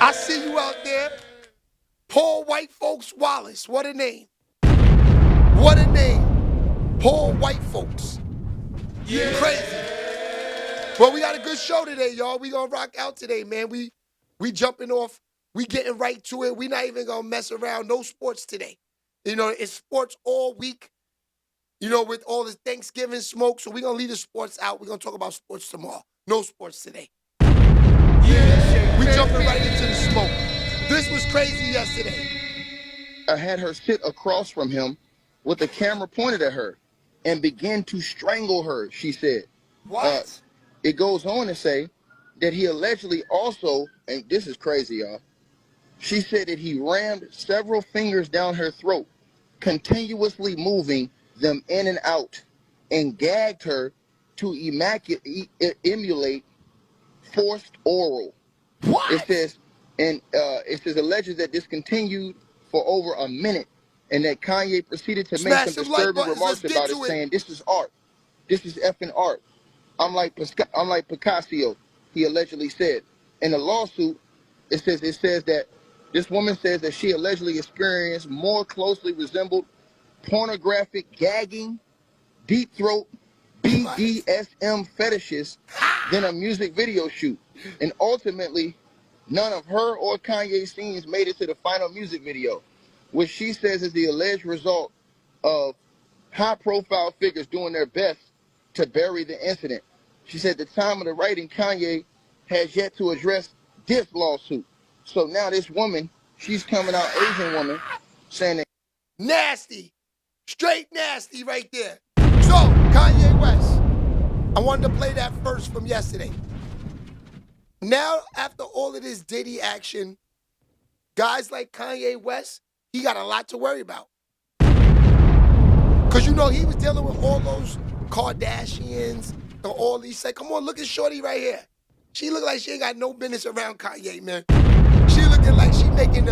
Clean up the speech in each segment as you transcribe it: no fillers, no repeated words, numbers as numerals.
I see you out there. Poor white folks Wallace. What a name. What a name. Poor white folks. Yeah. Crazy. Well, we got a good show today, y'all. We gonna rock out today, man. We jumping off. We getting right to it. We not even gonna mess around. No sports today. You know, it's sports all week. You know, with all this Thanksgiving smoke. So we gonna leave the sports out. We're gonna talk about sports tomorrow. No sports today. Yeah. We jumping right into the smoke. This was crazy yesterday. I had her sit across from him with the camera pointed at her and began to strangle her, she said. What? It goes on to say that he allegedly also, and this is crazy, y'all, she said that he rammed several fingers down her throat, continuously moving them in and out, and gagged her to emulate forced oral. What? It says, alleged that this continued for over a minute, and that Kanye proceeded to make some disturbing remarks about it, saying, "This is art. This is effing art. I'm like Picasso," he allegedly said. In the lawsuit, it says that this woman says that she allegedly experienced more closely resembled pornographic gagging, deep throat, BDSM fetishes than a music video shoot. And ultimately, none of her or Kanye's scenes made it to the final music video, which she says is the alleged result of high-profile figures doing their best to bury the incident. She said at the time of the writing, Kanye has yet to address this lawsuit. So now this woman, she's coming out, Asian woman, saying that nasty. Straight nasty right there. So, Kanye West. I wanted to play that first from yesterday. Now, after all of this Diddy action, guys like Kanye West, he got a lot to worry about. Because, you know, he was dealing with all those Kardashians and all these. Say, come on, look at Shorty right here. She look like she ain't got no business around Kanye, man. She looking like she making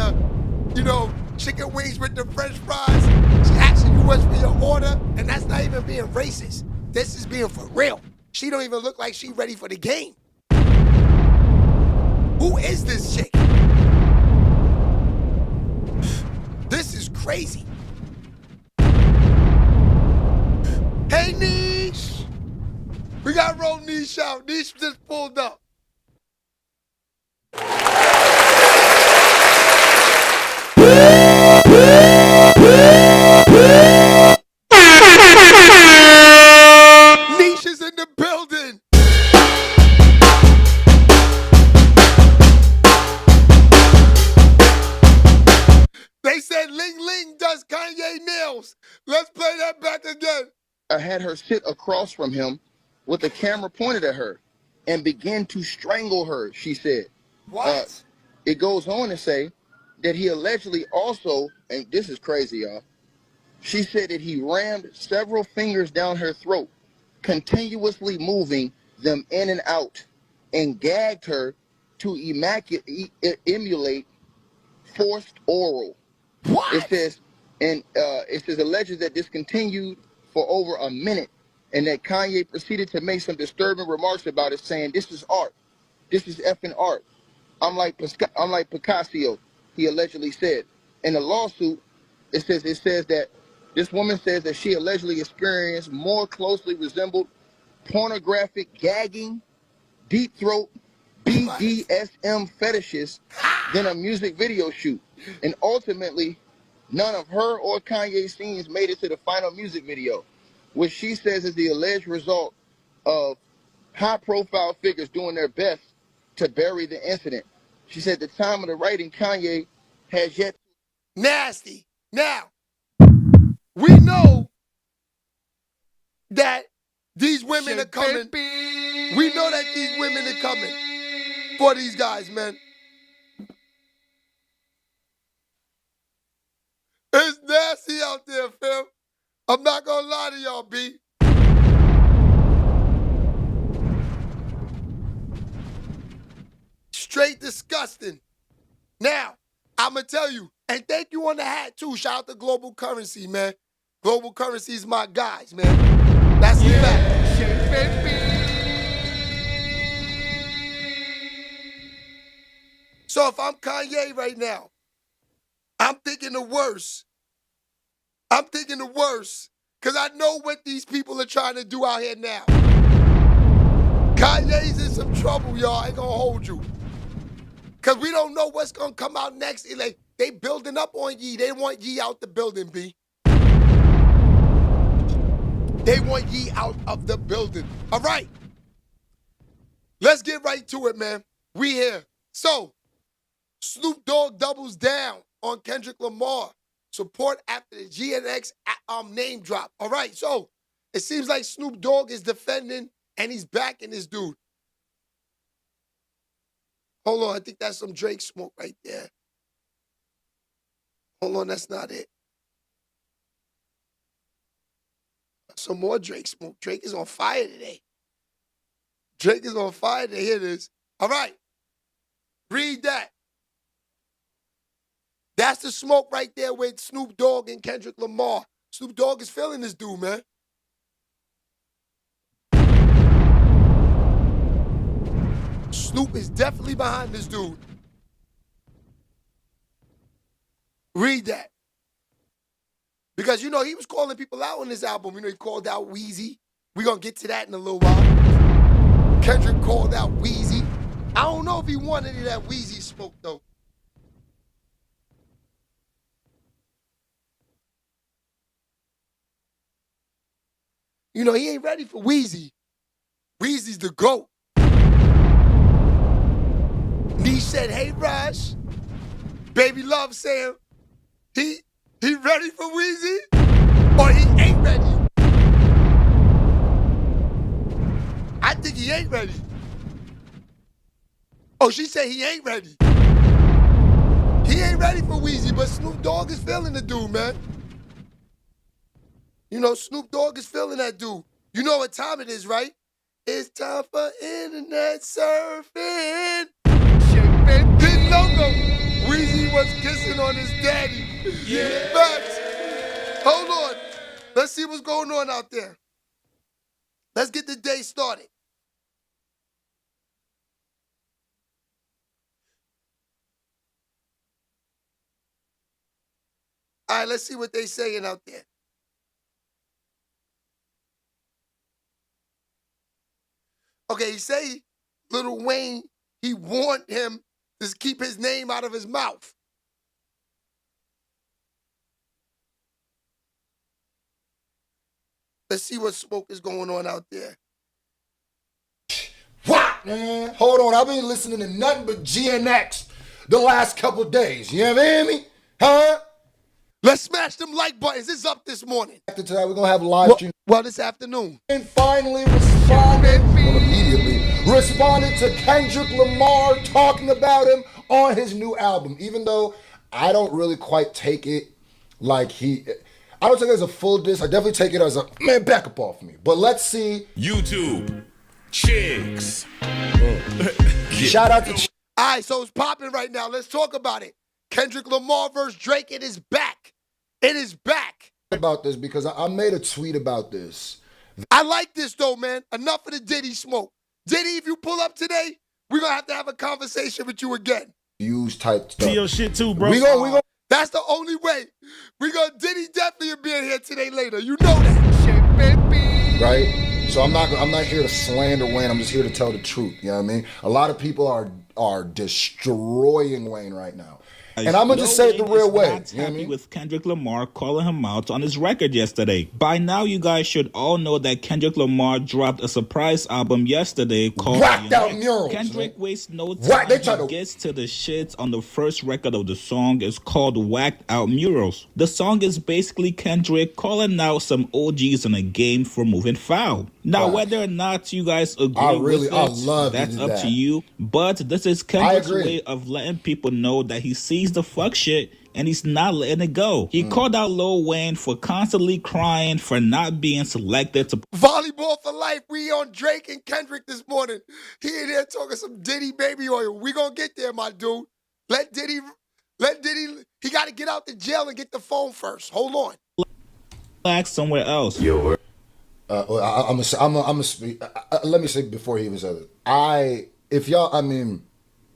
chicken wings with the French fries. She asking you what's for your order, and that's not even being racist. This is being for real. She don't even look like she ready for the game. Who is this chick? This is crazy. Hey, Niche. We got to roll Niche out. Niche just pulled up. Niche is in the building. They said Ling Ling does Kanye nails. Let's play that back again. I had her sit across from him with the camera pointed at her and began to strangle her, she said. What? It goes on to say that he allegedly also, and this is crazy, y'all, she said that he rammed several fingers down her throat, continuously moving them in and out, and gagged her to emulate forced oral. What? It says alleged that this continued for over a minute, and that Kanye proceeded to make some disturbing remarks about it, saying, "This is art. This is effing art. I'm like Picasso," he allegedly said. In the lawsuit, it says that this woman says that she allegedly experienced more closely resembled pornographic gagging, deep throat, BDSM fetishes than a music video shoot. And ultimately, none of her or Kanye's scenes made it to the final music video, which she says is the alleged result of high-profile figures doing their best to bury the incident. She said at the time of the writing, Kanye has yet... Nasty. Now, we know that these women are coming. We know that these women are coming for these guys, man. It's nasty out there, fam. I'm not gonna lie to y'all, B. Straight disgusting. Now, I'ma tell you, and thank you on the hat too. Shout out to Global Currency, man. Global Currency is my guys, man. That's the fact. So if I'm Kanye right now, I'm thinking the worst. I'm thinking the worst. Because I know what these people are trying to do out here now. Kanye's in some trouble, y'all. I ain't gonna hold you. Because we don't know what's gonna come out next. Like, they building up on Ye. They want Ye out the building, B. They want Ye out of the building. All right. Let's get right to it, man. We here. So, Snoop Dogg doubles down on Kendrick Lamar. Support after the GNX name drop. All right, so it seems like Snoop Dogg is defending and he's backing this dude. Hold on, I think that's some Drake smoke right there. Hold on, that's not it. Some more Drake smoke. Drake is on fire today. Drake is on fire today. Here it is. All right, read that. That's the smoke right there with Snoop Dogg and Kendrick Lamar. Snoop Dogg is feeling this dude, man. Snoop is definitely behind this dude. Read that. Because, you know, he was calling people out on this album. You know, he called out Weezy. We're going to get to that in a little while. Kendrick called out Weezy. I don't know if he wanted any of that Weezy smoke, though. You know, he ain't ready for Weezy. Weezy's the GOAT. Niche said, hey, Rush. Baby Love saying, he ready for Weezy? Or he ain't ready? I think he ain't ready. Oh, she said he ain't ready. He ain't ready for Weezy, but Snoop Dogg is feeling the dude, man. You know, Snoop Dogg is feeling that dude. You know what time it is, right? It's time for internet surfing. Didn't know Weezy was kissing on his daddy. Yeah. Facts. Hold on. Let's see what's going on out there. Let's get the day started. All right, let's see what they saying out there. Okay, he say Lil Wayne, he warned him to keep his name out of his mouth. Let's see what smoke is going on out there. What, man? Hold on, I've been listening to nothing but GNX the last couple days. You hear me? Huh? Let's smash them like buttons. It's up this morning. After tonight, we're going to have a live stream. Well, this afternoon. And finally immediately responded to Kendrick Lamar talking about him on his new album. Even though I don't really quite take it like I don't take it as a full diss. I definitely take it as a, man, back up off me. But let's see. YouTube. Chicks. Shout out to All right, so it's popping right now. Let's talk about it. Kendrick Lamar versus Drake. It is back. It is back. About this because I made a tweet about this. I like this though, man. Enough of the Diddy smoke. Diddy, if you pull up today, we're going to have a conversation with you again. Use type stuff. See your shit too, bro. We go. That's the only way. Diddy definitely will be in here today later. You know that. Shit, baby. Right? So I'm not here to slander Wayne. I'm just here to tell the truth. You know what I mean? A lot of people are destroying Wayne right now. And I'm going to just say it the real way. Not happy with Kendrick Lamar calling him out on his record yesterday. By now, you guys should all know that Kendrick Lamar dropped a surprise album yesterday called Whacked Out Murals. Kendrick wastes no time. He gets to the shits on the first record of the song. It's called Whacked Out Murals. The song is basically Kendrick calling out some OGs in the game for moving foul. Now, whether or not you guys agree with it, that's up to you. But this is Kendrick's way of letting people know that he sees the fuck shit and he's not letting it go. He called out Lil Wayne for constantly crying for not being selected to Volleyball for life. We on Drake and Kendrick this morning. He in there talking some Diddy baby oil. We gonna get there, my dude. Let Diddy, he gotta get out the jail and get the phone first. Hold on. relax somewhere else. I'm gonna speak. Let me say before he even said it.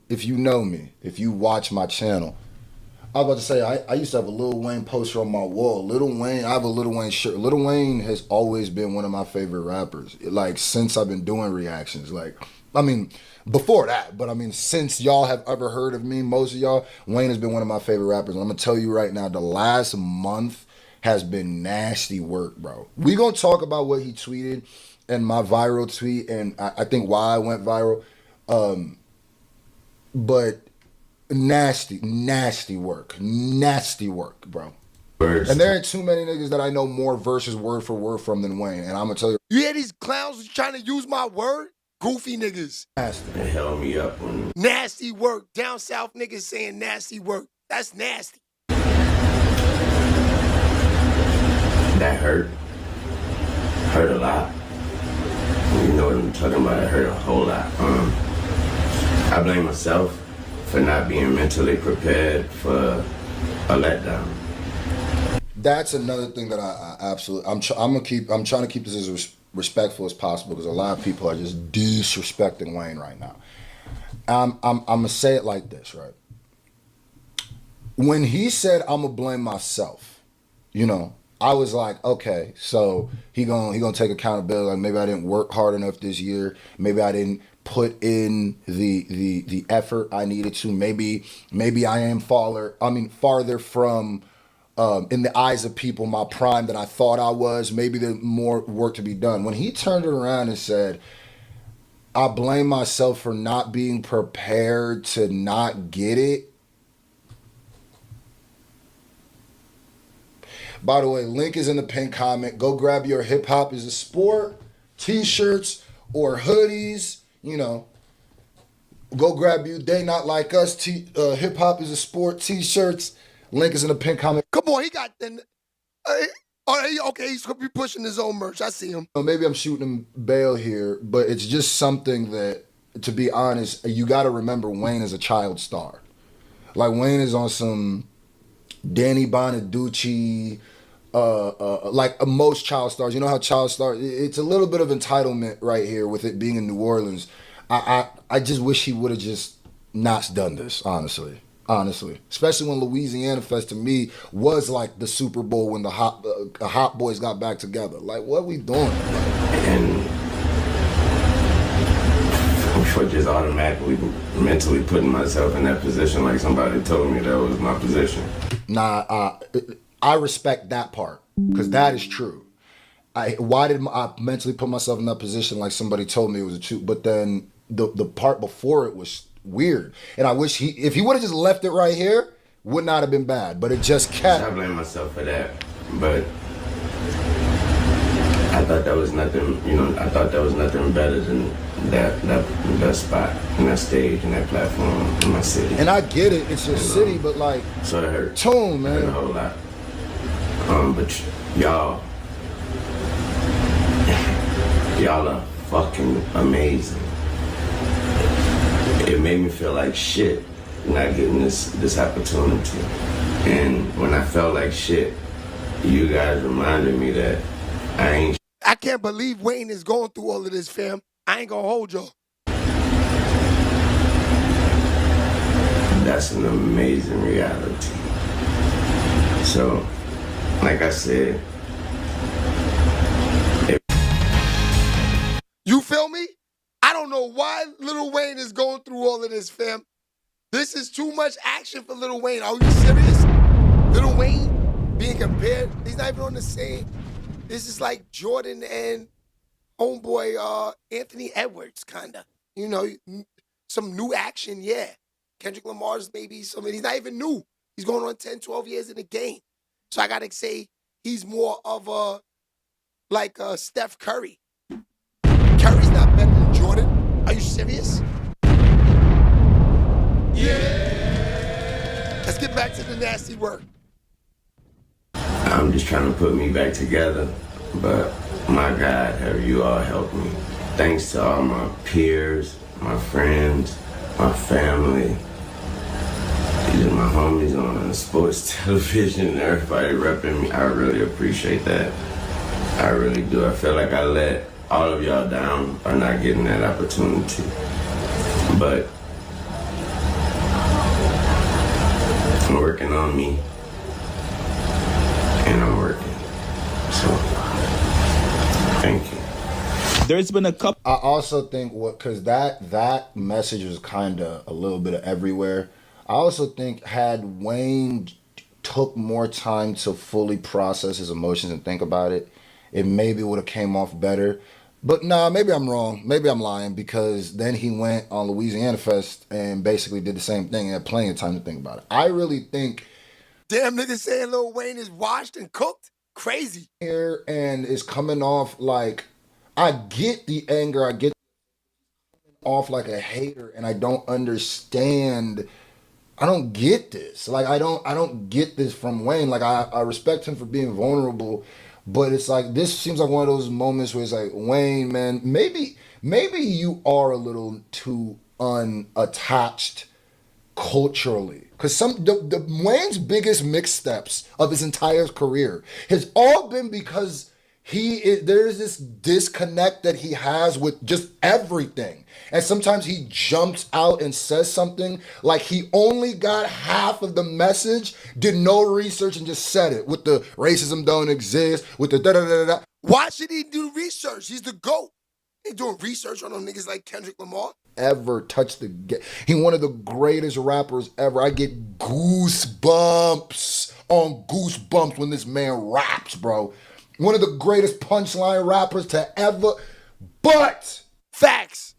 if you know me, if you watch my channel, I was about to say, I used to have a Lil Wayne poster on my wall. Lil Wayne, I have a Lil Wayne shirt. Lil Wayne has always been one of my favorite rappers. Like, since I've been doing reactions. Like, I mean, before that, but I mean, since y'all have ever heard of me, most of y'all, Wayne has been one of my favorite rappers. And I'm going to tell you right now, the last month has been nasty work, bro. We going to talk about what he tweeted and my viral tweet, and I think why I went viral. But nasty work, bro. Words. And there ain't too many niggas that I know more verses word for word from than Wayne. And I'm gonna tell you, you hear these clowns trying to use my word? Goofy niggas. Nasty. They held me up. Nasty work. Down south niggas saying nasty work. That's nasty. That hurt. Hurt a lot. You know what I'm talking about? It hurt a whole lot. I blame myself for not being mentally prepared for a letdown. That's another thing that I absolutely, I'm trying to keep this as respectful as possible, because a lot of people are just disrespecting Wayne right now. I'm gonna say it like this, right? When he said I'm gonna blame myself, you know, I was like, okay, so he gonna take accountability. Like, maybe I didn't work hard enough this year. Maybe I didn't put in the effort I needed to. Maybe I am farther from in the eyes of people my prime than I thought I was. Maybe there's more work to be done. When he turned it around and said, I blame myself for not being prepared to not get it. By the way, link is in the pinned comment. Go grab your Hip Hop is a Sport t-shirts or hoodies. You know, go grab you They Not Like Us Hip Hop is a Sport t-shirts. Link is in the pinned comment. Come on, he got then. Okay, he's gonna be pushing his own merch. I see him. Maybe I'm shooting him bail here, but it's just something that, to be honest, you got to remember Wayne is a child star. Like, Wayne is on some Danny Bonaducci, like most child stars. You know how child stars, it's a little bit of entitlement right here with it being in New Orleans. I just wish he would have just not done this, honestly. Especially when Louisiana Fest to me was like the Super Bowl when the Hot Boys got back together. Like, what are we doing? And for just automatically mentally putting myself in that position, like somebody told me that was my position. Nah, I respect that part, because that is true. Why did I mentally put myself in that position like somebody told me it was a truth? But then the part before it was weird. And I wish if he would have just left it right here, would not have been bad. But it just kept. I blame myself for that. But I thought that was nothing, you know, I thought that was nothing better than that spot and that stage and that platform in my city. And I get it, it's your city, but like, so it hurt. Tune, man. It hurt a whole lot. But y'all are fucking amazing. It made me feel like shit not getting this opportunity. And when I felt like shit, you guys reminded me that I can't believe Wayne is going through all of this, fam. I ain't gonna hold y'all. That's an amazing reality. So, like I said, you feel me? I don't know why Lil Wayne is going through all of this, fam. This is too much action for Lil Wayne. Are you serious? Lil Wayne being compared, he's not even on the same. This is like Jordan and homeboy Anthony Edwards, kinda. You know, some new action, yeah. Kendrick Lamar's maybe something. He's not even new. He's going on 10, 12 years in the game. So I gotta say he's more of a, like Steph Curry. Curry's not better than Jordan. Are you serious? Yeah. Let's get back to the nasty work. I'm just trying to put me back together, but my God, have you all helped me. Thanks to all my peers, my friends, my family, even my homies on sports television, everybody repping me. I really appreciate that. I really do. I feel like I let all of y'all down by not getting that opportunity. But working on me, and I'm working. So, thank you. There's been a couple. I also think because that message was kind of a little bit of everywhere. I also think had Wayne took more time to fully process his emotions and think about it, it maybe would have came off better. But nah, maybe I'm wrong. Maybe I'm lying, because then he went on Louisiana Fest and basically did the same thing and had plenty of time to think about it. I really think... Damn, niggas saying Lil Wayne is washed and cooked? Crazy. Here and is coming off like... I get the anger. I get off like a hater, and I don't understand... I don't get this. Like, I don't get this from Wayne. Like, I respect him for being vulnerable, but it's like, this seems like one of those moments where it's like, Wayne, man, maybe you are a little too unattached culturally. Because the Wayne's biggest missteps of his entire career has all been because there's this disconnect that he has with just everything. And sometimes he jumps out and says something like he only got half of the message, did no research, and just said it with the racism don't exist, with the da-da-da-da-da. Why should he do research? He's the GOAT. He ain't doing research on them niggas like Kendrick Lamar. Ever touched he one of the greatest rappers ever. I get goosebumps on goosebumps when this man raps, bro. One of the greatest punchline rappers to ever. But facts.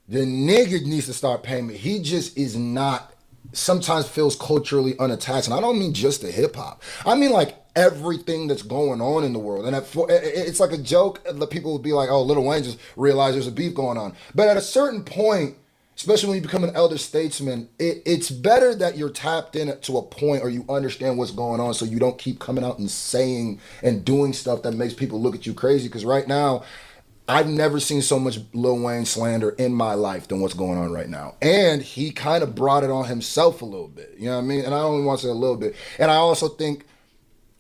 The nigga needs to start paying me. He just is not, sometimes feels culturally unattached. And I don't mean just the hip hop. I mean like everything that's going on in the world. And it's like a joke. The people would be like, oh, Lil Wayne just realized there's a beef going on. But at a certain point, especially when you become an elder statesman, it's better that you're tapped in to a point or you understand what's going on, so you don't keep coming out and saying and doing stuff that makes people look at you crazy. Because right now, I've never seen so much Lil Wayne slander in my life than what's going on right now. And he kind of brought it on himself a little bit. You know what I mean? And I only want to say a little bit. And I also think,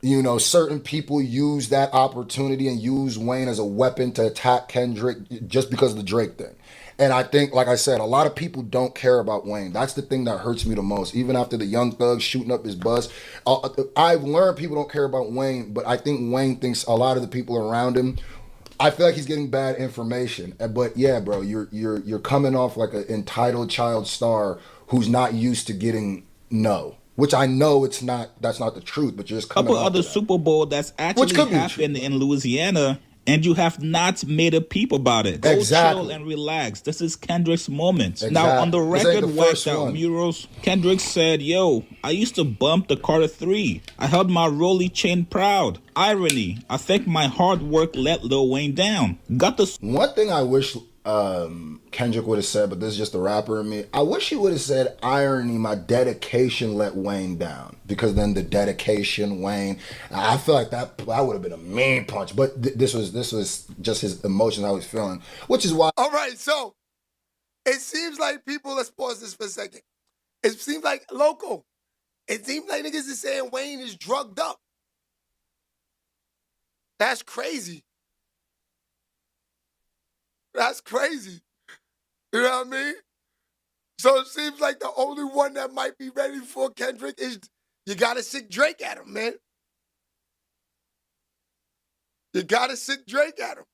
you know, certain people use that opportunity and use Wayne as a weapon to attack Kendrick just because of the Drake thing. And I think, like I said, a lot of people don't care about Wayne. That's the thing that hurts me the most. Even after the Young Thug shooting up his bus, I've learned people don't care about Wayne, but I think Wayne thinks a lot of the people around him, I feel like he's getting bad information. But yeah, bro, you're coming off like an entitled child star who's not used to getting no. Which I know that's not the truth, but you're just coming off. Couple other Super Bowl that's actually happened in Louisiana, and you have not made a peep about it. Go chill and relax. This is Kendrick's moment. Now, on the record, Whacked Out Murals, Kendrick said, yo, I used to bump the Carter 3. I held my rolly chain proud. Irony, I think my hard work let Lil Wayne down. Got the... One thing I wish Kendrick would have said, but this is just the rapper in me, I wish he would have said, irony, my dedication let Wayne down. Because then the dedication, Wayne, I feel like that would have been a mean punch. But this was just his emotions, how he's feeling, which is why. All right, so it seems like people, let's pause this for a second. It seems like local. It seems like niggas is saying Wayne is drugged up. That's crazy. That's crazy. You know what I mean? So it seems like the only one that might be ready for Kendrick is you gotta sick Drake at him, man. You gotta sick Drake at him.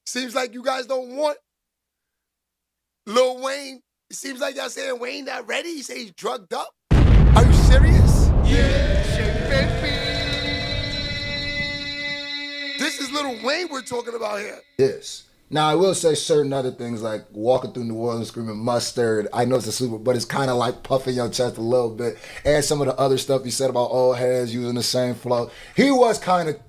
Seems like you guys don't want Lil Wayne. It seems like y'all saying Wayne not ready. You say he's drugged up. Are you serious? Yeah, Sheababytv. This is Lil Wayne we're talking about here. Yes. Now, I will say certain other things like walking through New Orleans screaming mustard. I know it's a super, but it's kind of like puffing your chest a little bit. And some of the other stuff he said about old heads using the same flow. He was kind of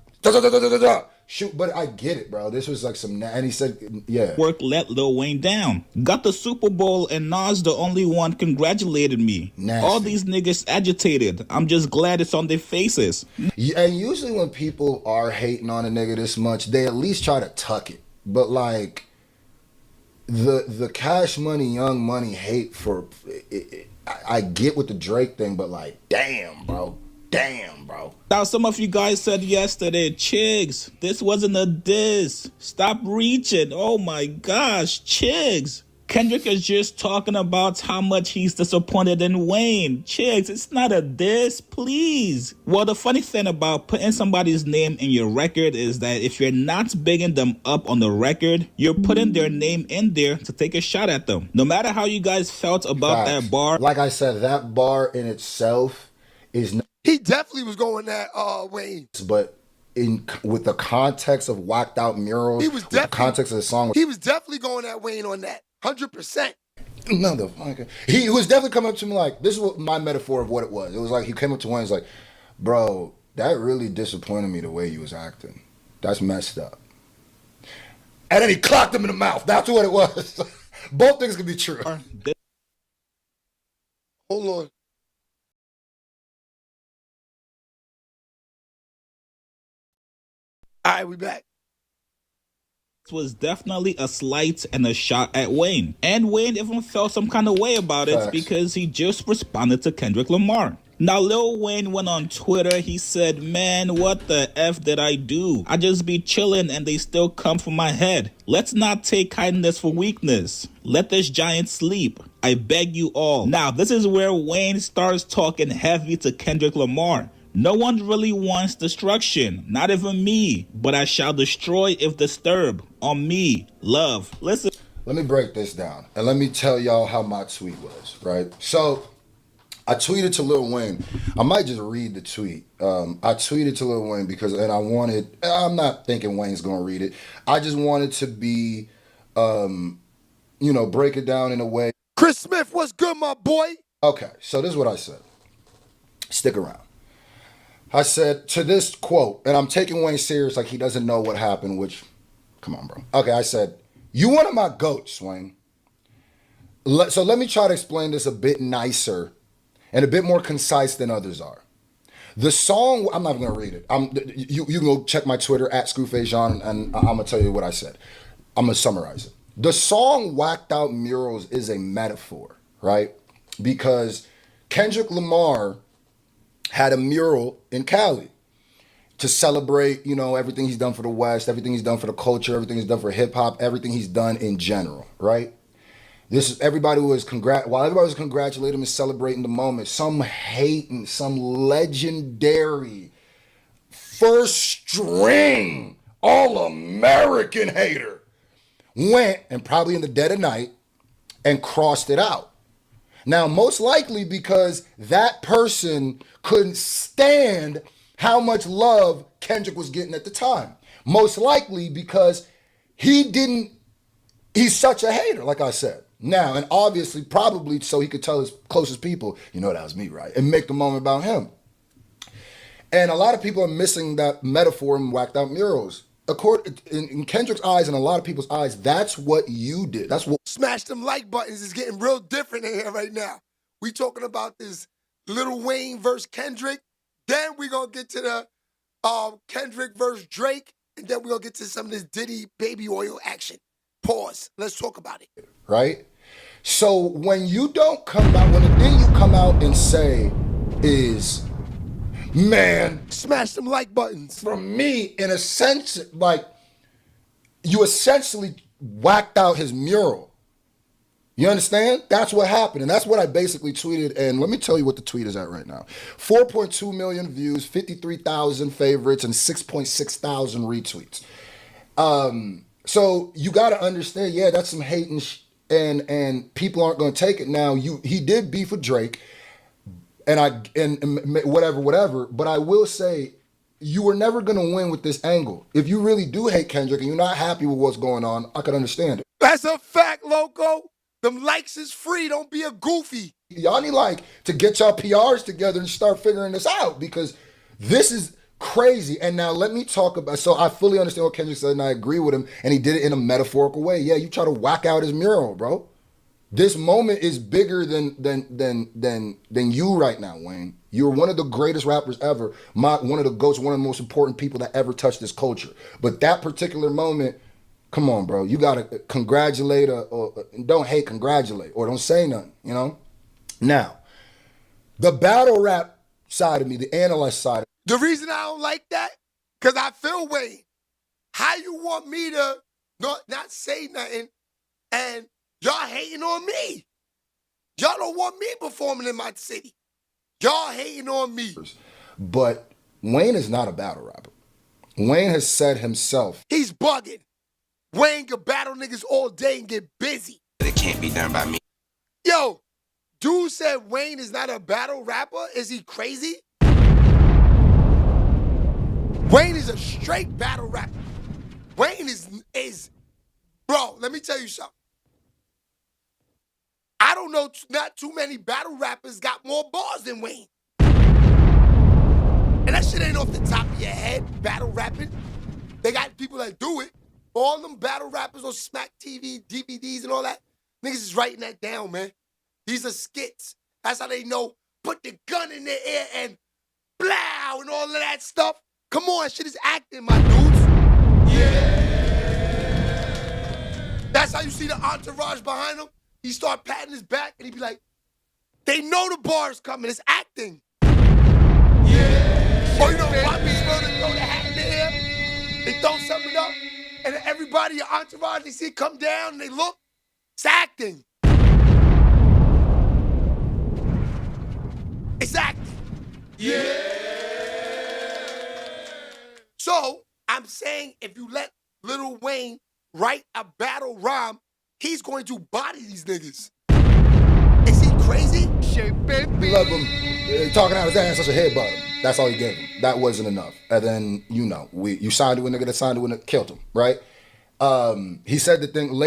shoot, but I get it, bro. This was like some, and he said, yeah. Work let Lil Wayne down. Got the Super Bowl and Nas the only one congratulated me. Nasty. All these niggas agitated. I'm just glad it's on their faces. And usually when people are hating on a nigga this much, they at least try to tuck it. But like the Cash Money, Young Money hate for it, I get with the Drake thing, but like, damn, bro. Now, some of you guys said yesterday, Chigs, this wasn't a diss. Stop reaching. Oh my gosh, Chigs. Kendrick is just talking about how much he's disappointed in Wayne. Chicks, it's not a diss, please. Well, the funny thing about putting somebody's name in your record is that if you're not bigging them up on the record, you're putting their name in there to take a shot at them. No matter how you guys felt about that bar. Like I said, that bar in itself is not. He definitely was going at Wayne. But with the context of whacked out murals, he was definitely, the context of the song, he was definitely going at Wayne on that. 100%. Motherfucker. He was definitely coming up to me like, this is what my metaphor of what it was. It was like he came up to Wayne and was like, bro, that really disappointed me the way you was acting. That's messed up. And then he clocked him in the mouth. That's what it was. Both things could be true. Hold on. All right, we back. Was definitely a slight and a shot at Wayne. And Wayne even felt some kind of way about it because he just responded to Kendrick Lamar. Now, Lil Wayne went on Twitter. He said, man, what the F did I do? I just be chilling and they still come for my head. Let's not take kindness for weakness. Let this giant sleep. I beg you all. Now, this is where Wayne starts talking heavy to Kendrick Lamar. No one really wants destruction, not even me, but I shall destroy if disturbed. On me, love. Listen. Let me break this down, and let me tell y'all how my tweet was, right? So, I tweeted to Lil Wayne. I might just read the tweet. I tweeted to Lil Wayne because, and I'm not thinking Wayne's gonna read it. I just wanted to be, break it down in a way. Chris Smith, what's good, my boy? Okay, so this is what I said. Stick around. I said to this quote, and I'm taking Wayne serious like he doesn't know what happened, which, come on, bro. Okay, I said, you one of my goats, Wayne. So let me try to explain this a bit nicer and a bit more concise than others are. The song, I'm not going to read it. You can go check my Twitter at ScrewfaceJean, and I'm going to tell you what I said. I'm going to summarize it. The song Whacked Out Murals is a metaphor, right? Because Kendrick Lamar had a mural in Cali to celebrate, everything he's done for the West, everything he's done for the culture, everything he's done for hip hop, everything he's done in general, right? This is everybody was while everybody was congratulating him and celebrating the moment, some hating, some legendary first string all-American hater went and probably in the dead of night and crossed it out. Now, most likely because that person couldn't stand how much love Kendrick was getting at the time. Most likely because he's such a hater, like I said. Now, and obviously, probably so he could tell his closest people, that was me, right? And make the moment about him. And a lot of people are missing that metaphor in Whacked Out Murals. In Kendrick's eyes and a lot of people's eyes, that's what you did. That's what. Smash them like buttons is getting real different in here right now. We talking about this Lil Wayne versus Kendrick. Then we gonna get to the Kendrick versus Drake. And then we gonna get to some of this Diddy baby oil action. Pause. Let's talk about it. Right? So when you don't come out, when the thing you come out and say is, man, smash them like buttons. From me, in a sense, like, you essentially whacked out his mural. You understand? That's what happened. And that's what I basically tweeted. And let me tell you what the tweet is at right now. 4.2 million views, 53,000 favorites, and 6.6 thousand retweets. So you got to understand, yeah, that's some hate and people aren't going to take it. Now, he did beef with Drake. And whatever. But I will say, you were never going to win with this angle. If you really do hate Kendrick and you're not happy with what's going on, I could understand it. That's a fact, loco. Them likes is free. Don't be a goofy. Y'all need to get y'all PRs together and start figuring this out because this is crazy. And now let me talk about, so I fully understand what Kendrick said and I agree with him and he did it in a metaphorical way. Yeah, you try to whack out his mural, bro. This moment is bigger than you right now, Wayne. You're one of the greatest rappers ever. One of the GOATs, one of the most important people that ever touched this culture. But that particular moment, come on, bro. You got to congratulate or don't hate, congratulate. Or don't say nothing, Now, the battle rap side of me, the analyst side. The reason I don't like that, because I feel Wayne. How you want me to not say nothing and Y'all hating on me. Y'all don't want me performing in my city. Y'all hating on me. But Wayne is not a battle rapper. Wayne has said himself. He's bugging. Wayne can battle niggas all day and get busy. It can't be done by me. Yo, dude said Wayne is not a battle rapper? Is he crazy? Wayne is a straight battle rapper. Wayne is, bro, let me tell you something. I don't know, not too many battle rappers got more bars than Wayne. And that shit ain't off the top of your head, battle rapping. They got people that do it. All them battle rappers on Smack TV, DVDs and all that, niggas is writing that down, man. These are skits. That's how they know, put the gun in their ear and blow and all of that stuff. Come on, shit is acting, my dudes. Yeah. That's how you see the entourage behind him. He start patting his back and he be like, they know the bar's coming, it's acting. Yeah. Or you know, Bobby's gonna throw the hat in the air, they throw something up, and then everybody, your entourage, they see it come down and they look, it's acting. It's acting. Yeah. So, I'm saying if you let Lil Wayne write a battle rhyme, he's going to body these niggas. Is he crazy? Sheababytv. Love him. Talking out his ass, such a headbutt him. That's all you gave him. That wasn't enough. And then, you signed to a nigga that signed to a nigga, killed him, right? He said the thing,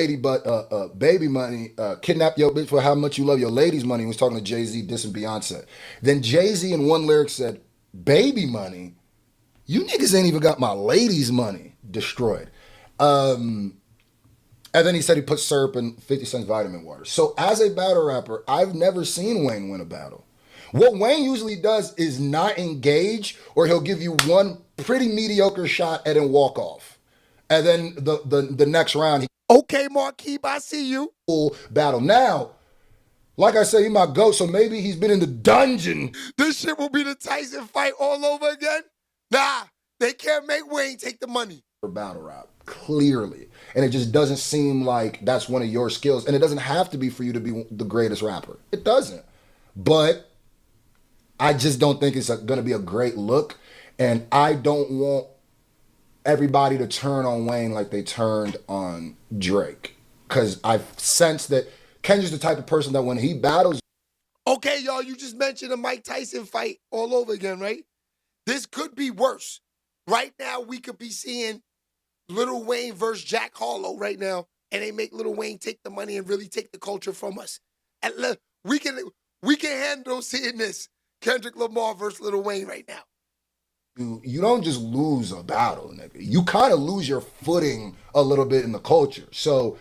baby money, kidnap your bitch for how much you love your lady's money. He was talking to Jay-Z, dissing Beyonce. Then Jay-Z in one lyric said, baby money? You niggas ain't even got my lady's money. Destroyed. And then he said he put syrup in 50 Cent's vitamin water. So as a battle rapper, I've never seen Wayne win a battle. What Wayne usually does is not engage, or he'll give you one pretty mediocre shot and then walk off. And then the next round, okay, Marquis, I see you. Full battle. Now, like I said, he my GOAT, so maybe he's been in the dungeon. This shit will be the Tyson fight all over again? Nah, they can't make Wayne take the money. For battle rap, clearly. And it just doesn't seem like that's one of your skills. And it doesn't have to be for you to be the greatest rapper. It doesn't. But I just don't think it's going to be a great look. And I don't want everybody to turn on Wayne like they turned on Drake. Because I've sensed that Kendrick's the type of person that when he battles... Okay, y'all, you just mentioned a Mike Tyson fight all over again, right? This could be worse. Right now, we could be seeing Lil Wayne versus Jack Harlow right now, and they make Lil Wayne take the money and really take the culture from us. And we can handle seeing this Kendrick Lamar versus Lil Wayne right now. You don't just lose a battle, nigga. You kind of lose your footing a little bit in the culture. So,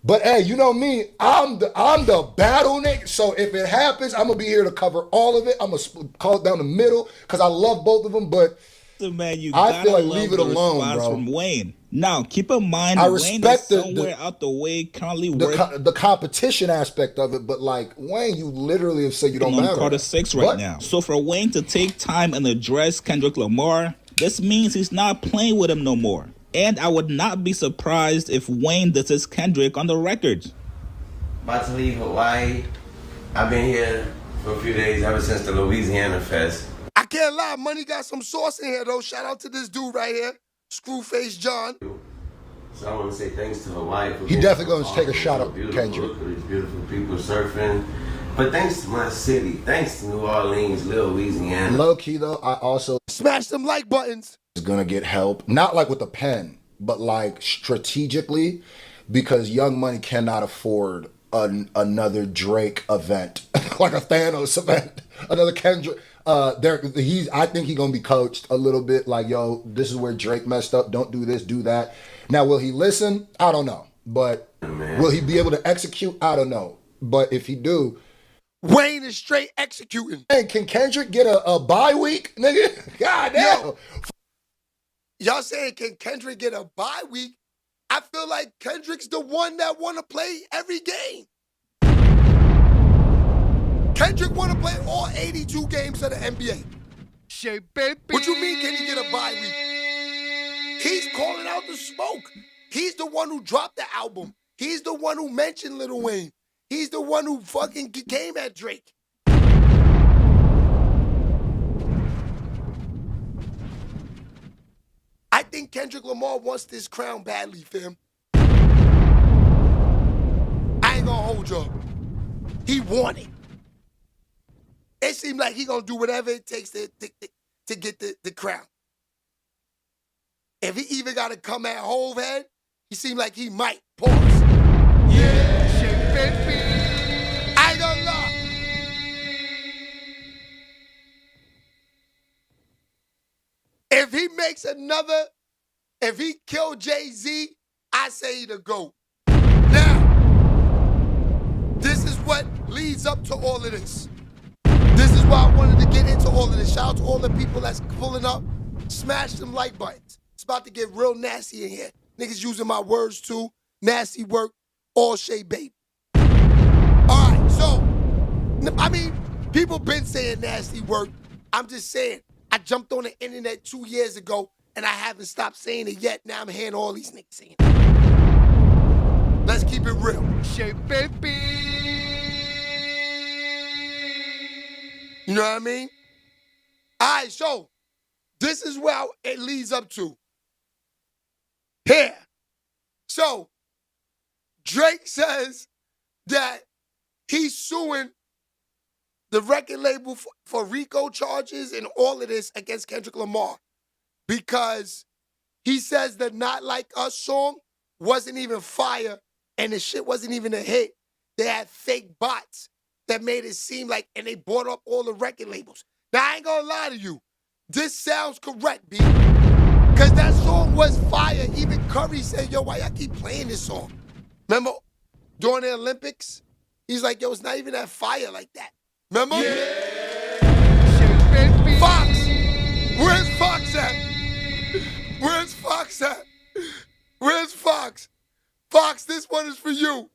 but hey, you know me, I'm the battle nigga. So if it happens, I'm gonna be here to cover all of it. I'm gonna call it down the middle because I love both of them, but. Man, I feel like leave it alone, bro. From Wayne. Now, keep in mind, I Wayne respect is somewhere out the way, currently the competition aspect of it, but like Wayne, you literally have said you don't matter. Carter 6 right now. So for Wayne to take time and address Kendrick Lamar, this means he's not playing with him no more. And I would not be surprised if Wayne disses Kendrick on the record. About to leave Hawaii. I've been here for a few days, ever since the Louisiana Fest. I can't lie, money got some sauce in here, though. Shout out to this dude right here, Screwface John. So I want to say thanks to Hawaii for he definitely going to take a shot at Kendrick. Look at these beautiful people surfing. But thanks to my city, thanks to New Orleans, Louisiana. Low key, though, I also... Smash them like buttons. ...is going to get help. Not like with the pen, but like strategically, because Young Money cannot afford another Drake event. Like a Thanos event. Another Kendrick... I think he's gonna be coached a little bit like, yo, this is where Drake messed up. Don't do this, do that. Now, will he listen? I don't know. But will he be able to execute? I don't know. But if he do, Wayne is straight executing. Hey, can Kendrick get a bye week, nigga? God damn. Y'all saying can Kendrick get a bye week? I feel like Kendrick's the one that want to play every game. Kendrick want to play all 82 games of the NBA. Sheababytv. What you mean, can he get a bye week? He's calling out the smoke. He's the one who dropped the album. He's the one who mentioned Lil Wayne. He's the one who fucking came at Drake. I think Kendrick Lamar wants this crown badly, fam. I ain't gonna hold y'all. He want it. It seemed like he gonna do whatever it takes to get the crown. If he even gotta come at Hove head, he seemed like he might. Pause. Yeah, Sheababytv. I ain't gonna lie. If he makes another, if he killed Jay-Z, I say he the GOAT. Now, this is what leads up to all of this. This is why I wanted to get into all of this. Shout out to all the people that's pulling up. Smash them like buttons. It's about to get real nasty in here. Niggas using my words too. Nasty work. All Sheababytv. All right, so, I mean, people been saying nasty work. I'm just saying, I jumped on the internet 2 years ago and I haven't stopped saying it yet. Now I'm hearing all these niggas saying it. Let's keep it real. Sheababytv. You know what I mean? All right, so this is where it leads up to. Here. So Drake says that he's suing the record label for RICO charges and all of this against Kendrick Lamar because he says the Not Like Us song wasn't even fire and the shit wasn't even a hit. They had fake bots that made it seem like, and they bought up all the record labels. Now, I ain't gonna lie to you. This sounds correct, B. Because that song was fire. Even Curry said, yo, why y'all keep playing this song? Remember, during the Olympics? He's like, yo, it's not even that fire like that. Remember? Yeah. Fox! Where's Fox at? Where's Fox at? Where's Fox? Fox, this one is for you.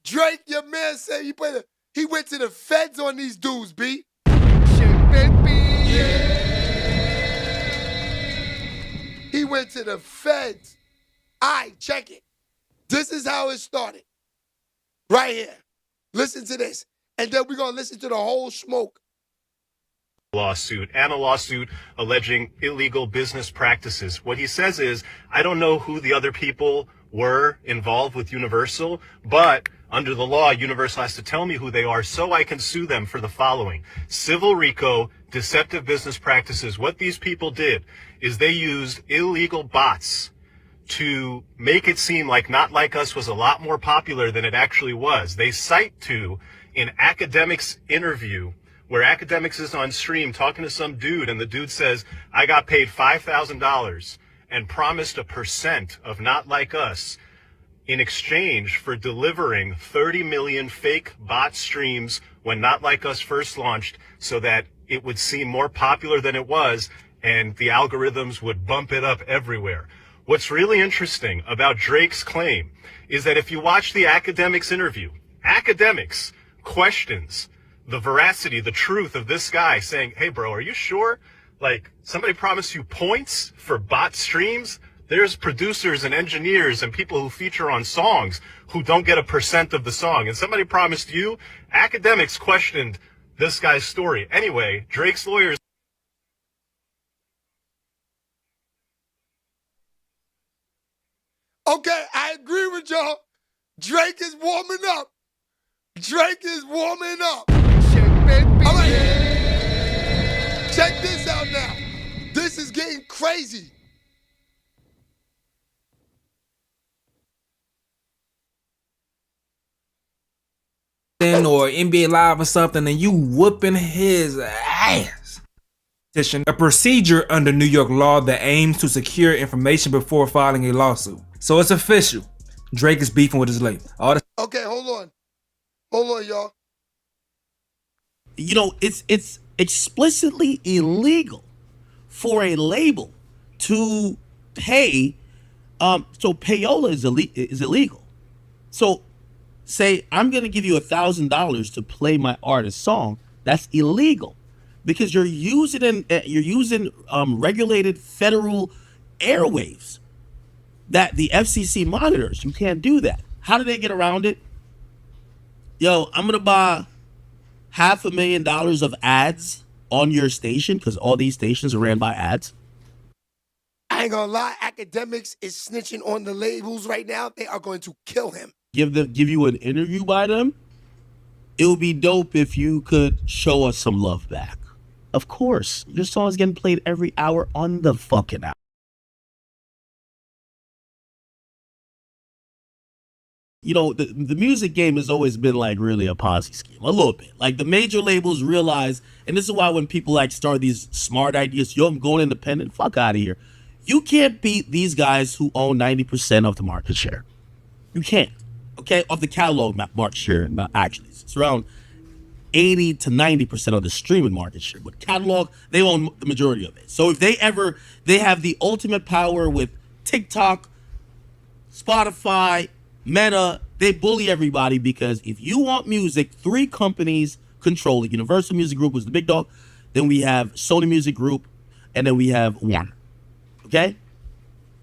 Drake, your man said he went to the feds on these dudes, B. Yeah. He went to the feds. All right, check it. This is how it started. Right here. Listen to this. And then we're going to listen to the whole smoke. Lawsuit and a lawsuit alleging illegal business practices. What he says is, I don't know who the other people were involved with Universal, but under the law, Universal has to tell me who they are so I can sue them for the following: civil RICO, deceptive business practices. What these people did is they used illegal bots to make it seem like Not Like Us was a lot more popular than it actually was. They cite to an academic's interview where academics is on stream talking to some dude, and the dude says, I got paid $5,000 and promised a % of Not Like Us in exchange for delivering 30 million fake bot streams when Not Like Us first launched so that it would seem more popular than it was and the algorithms would bump it up everywhere. What's really interesting about Drake's claim is that if you watch the academics interview, academics questions the veracity, the truth of this guy saying, hey bro, are you sure? Like, somebody promised you points for bot streams? There's producers and engineers and people who feature on songs who don't get a % of the song. And somebody promised you? Academics questioned this guy's story. Anyway, Drake's lawyers. Okay, I agree with y'all. Drake is warming up. Drake is warming up. All right. Check this out now. This is getting crazy. Or NBA Live or something, and you whooping his ass. A procedure under New York law that aims to secure information before filing a lawsuit. So it's official. Drake is beefing with his label. Okay, hold on. Hold on, y'all. You know, it's explicitly illegal for a label to pay. So payola is illegal. So say I'm going to give you $1,000 to play my artist's song. That's illegal because you're using regulated federal airwaves that the FCC monitors. You can't do that. How do they get around it? Yo, I'm gonna buy $500,000 of ads on your station because all these stations are ran by ads. I ain't gonna lie, academics is snitching on the labels right now. They are going to kill him. Give you an interview by them. It would be dope if you could show us some love back. Of course, your song is getting played every hour on the fucking hour. You know, the music game has always been like really a Ponzi scheme, a little bit. Like the major labels realize, and this is why when people like start these smart ideas, yo, I'm going independent, fuck out of here. You can't beat these guys who own 90% of the market share. You can't, okay? Of the catalog market share, actually. It's around 80 to 90% of the streaming market share. But catalog, they own the majority of it. So if they have the ultimate power with TikTok, Spotify, Meta, they bully everybody because if you want music, 3 companies control it. Universal Music Group was the big dog. Then we have Sony Music Group, and then we have Warner. Okay?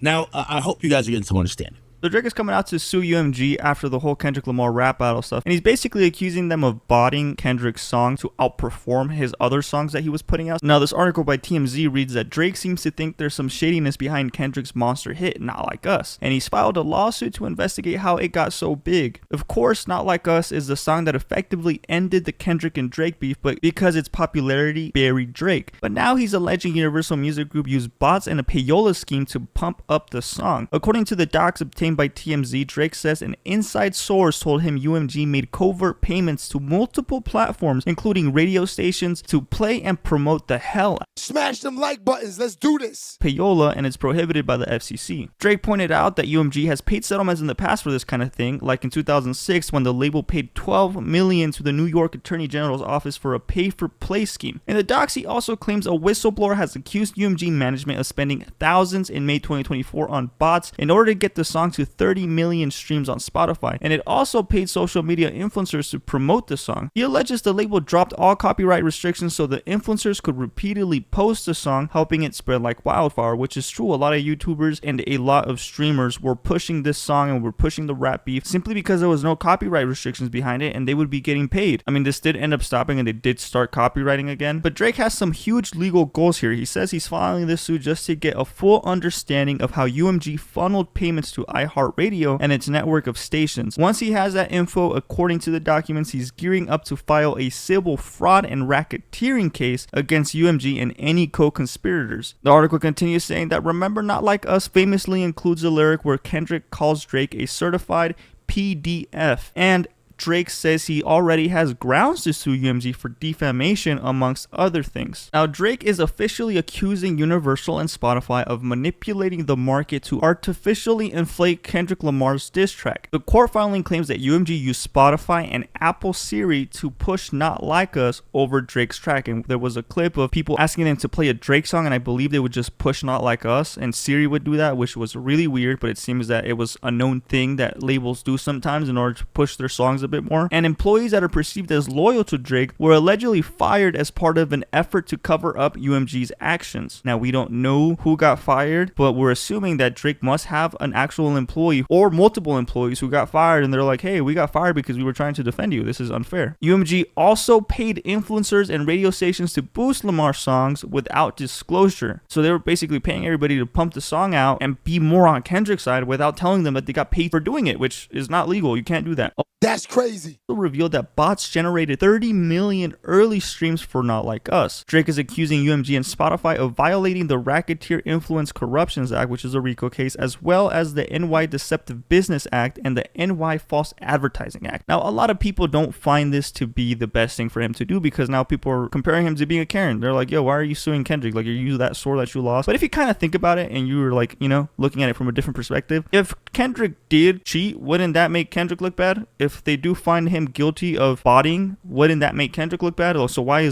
Now, I hope you guys are getting some understanding. So Drake is coming out to sue UMG after the whole Kendrick Lamar rap battle stuff, and he's basically accusing them of botting Kendrick's song to outperform his other songs that he was putting out. Now, this article by TMZ reads that Drake seems to think there's some shadiness behind Kendrick's monster hit, Not Like Us, and he's filed a lawsuit to investigate how it got so big. Of course, Not Like Us is the song that effectively ended the Kendrick and Drake beef, but because its popularity buried Drake. But now he's alleging Universal Music Group used bots and a payola scheme to pump up the song. According to the docs obtained by TMZ, Drake says an inside source told him UMG made covert payments to multiple platforms, including radio stations, to play and promote the hell. Smash them like buttons, let's do this. Payola, and it's prohibited by the FCC. Drake pointed out that UMG has paid settlements in the past for this kind of thing, like in 2006 when the label paid $12 million to the New York Attorney General's office for a pay-for-play scheme. In the docs, he also claims a whistleblower has accused UMG management of spending thousands in May 2024 on bots in order to get the song to 30 million streams on Spotify, and it also paid social media influencers to promote the song. He alleges the label dropped all copyright restrictions so the influencers could repeatedly post the song, helping it spread like wildfire, which is true. A lot of YouTubers and a lot of streamers were pushing this song and were pushing the rap beef simply because there was no copyright restrictions behind it and they would be getting paid. I mean, this did end up stopping and they did start copywriting again, but Drake has some huge legal goals here. He says he's filing this suit just to get a full understanding of how UMG funneled payments to iHeartRadio and its network of stations. Once he has that info, according to the documents, he's gearing up to file a civil fraud and racketeering case against UMG and any co-conspirators. The article continues saying that Remember Not Like Us famously includes a lyric where Kendrick calls Drake a certified PDF, and Drake says he already has grounds to sue UMG for defamation, amongst other things. Now, Drake is officially accusing Universal and Spotify of manipulating the market to artificially inflate Kendrick Lamar's diss track. The court filing claims that UMG used Spotify and Apple Siri to push Not Like Us over Drake's track, and there was a clip of people asking them to play a Drake song, and I believe they would just push Not Like Us, and Siri would do that, which was really weird, but it seems that it was a known thing that labels do sometimes in order to push their songs a bit more. And employees that are perceived as loyal to Drake were allegedly fired as part of an effort to cover up UMG's actions. Now, we don't know who got fired, but we're assuming that Drake must have an actual employee or multiple employees who got fired, and they're like, hey, we got fired because we were trying to defend you. This is unfair. UMG also paid influencers and radio stations to boost Lamar's songs without disclosure. So they were basically paying everybody to pump the song out and be more on Kendrick's side without telling them that they got paid for doing it, which is not legal. You can't do that. That's crazy. Revealed that bots generated 30 million early streams for Not Like Us. Drake is accusing UMG and Spotify of violating the Racketeer Influence Corruptions Act, which is a RICO case, as well as the NY Deceptive Business Act and the NY False Advertising Act. Now, a lot of people don't find this to be the best thing for him to do because now people are comparing him to being a Karen. They're like, yo, why are you suing Kendrick? Like, are you that sore that you lost? But if you kind of think about it and you were like, you know, looking at it from a different perspective, if Kendrick did cheat, wouldn't that make Kendrick look bad? If they do find him guilty of botting, wouldn't that make Kendrick look bad? So why?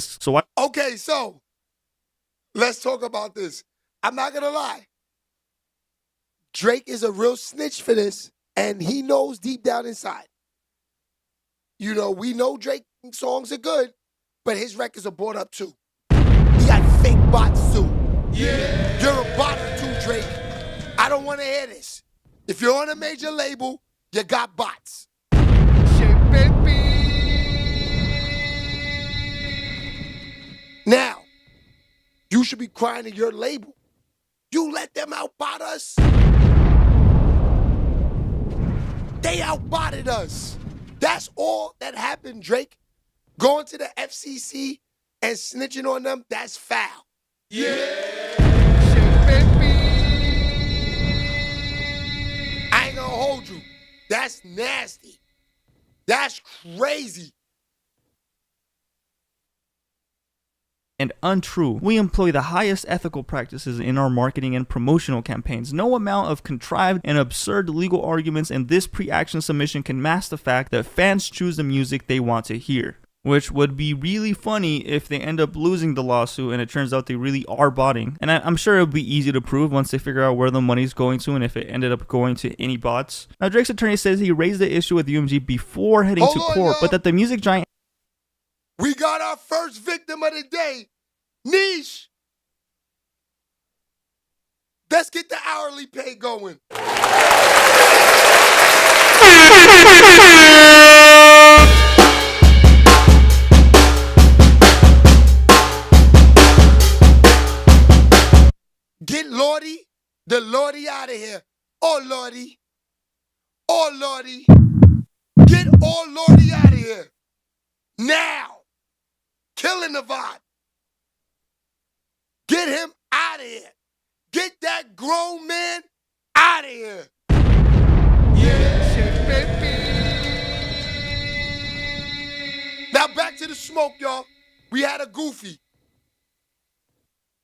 Okay, so let's talk about this. I'm not gonna lie. Drake is a real snitch for this, and he knows deep down inside. You know, we know Drake songs are good, but his records are bought up too. He got fake bots too. Yeah. You're a bot too, Drake. I don't want to hear this. If you're on a major label, You got bots. Now, you should be crying to your label. You let them outbot us. They outbotted us. That's all that happened, Drake. Going to the FCC and snitching on them, that's foul. Yeah. I ain't gonna hold you. That's nasty. That's crazy. And untrue. We employ the highest ethical practices in our marketing and promotional campaigns. No amount of contrived and absurd legal arguments in this pre-action submission can mask the fact that fans choose the music they want to hear. Which would be really funny if they end up losing the lawsuit and it turns out they really are botting. And I'm sure it would be easy to prove once they figure out where the money's going to and if it ended up going to any bots. Now, Drake's attorney says he raised the issue with UMG before heading to court, but that the music giant... We got our first victim of the day. Niche. Let's get the hourly pay going. Get Lordy, the Lordy out of here. Oh, Lordy. Oh, Lordy. Get all Lordy out of here. Now. Killing the vibe. Get him out of here. Get that grown man out of here. Yeah, baby. Now back to the smoke, y'all. We had a goofy.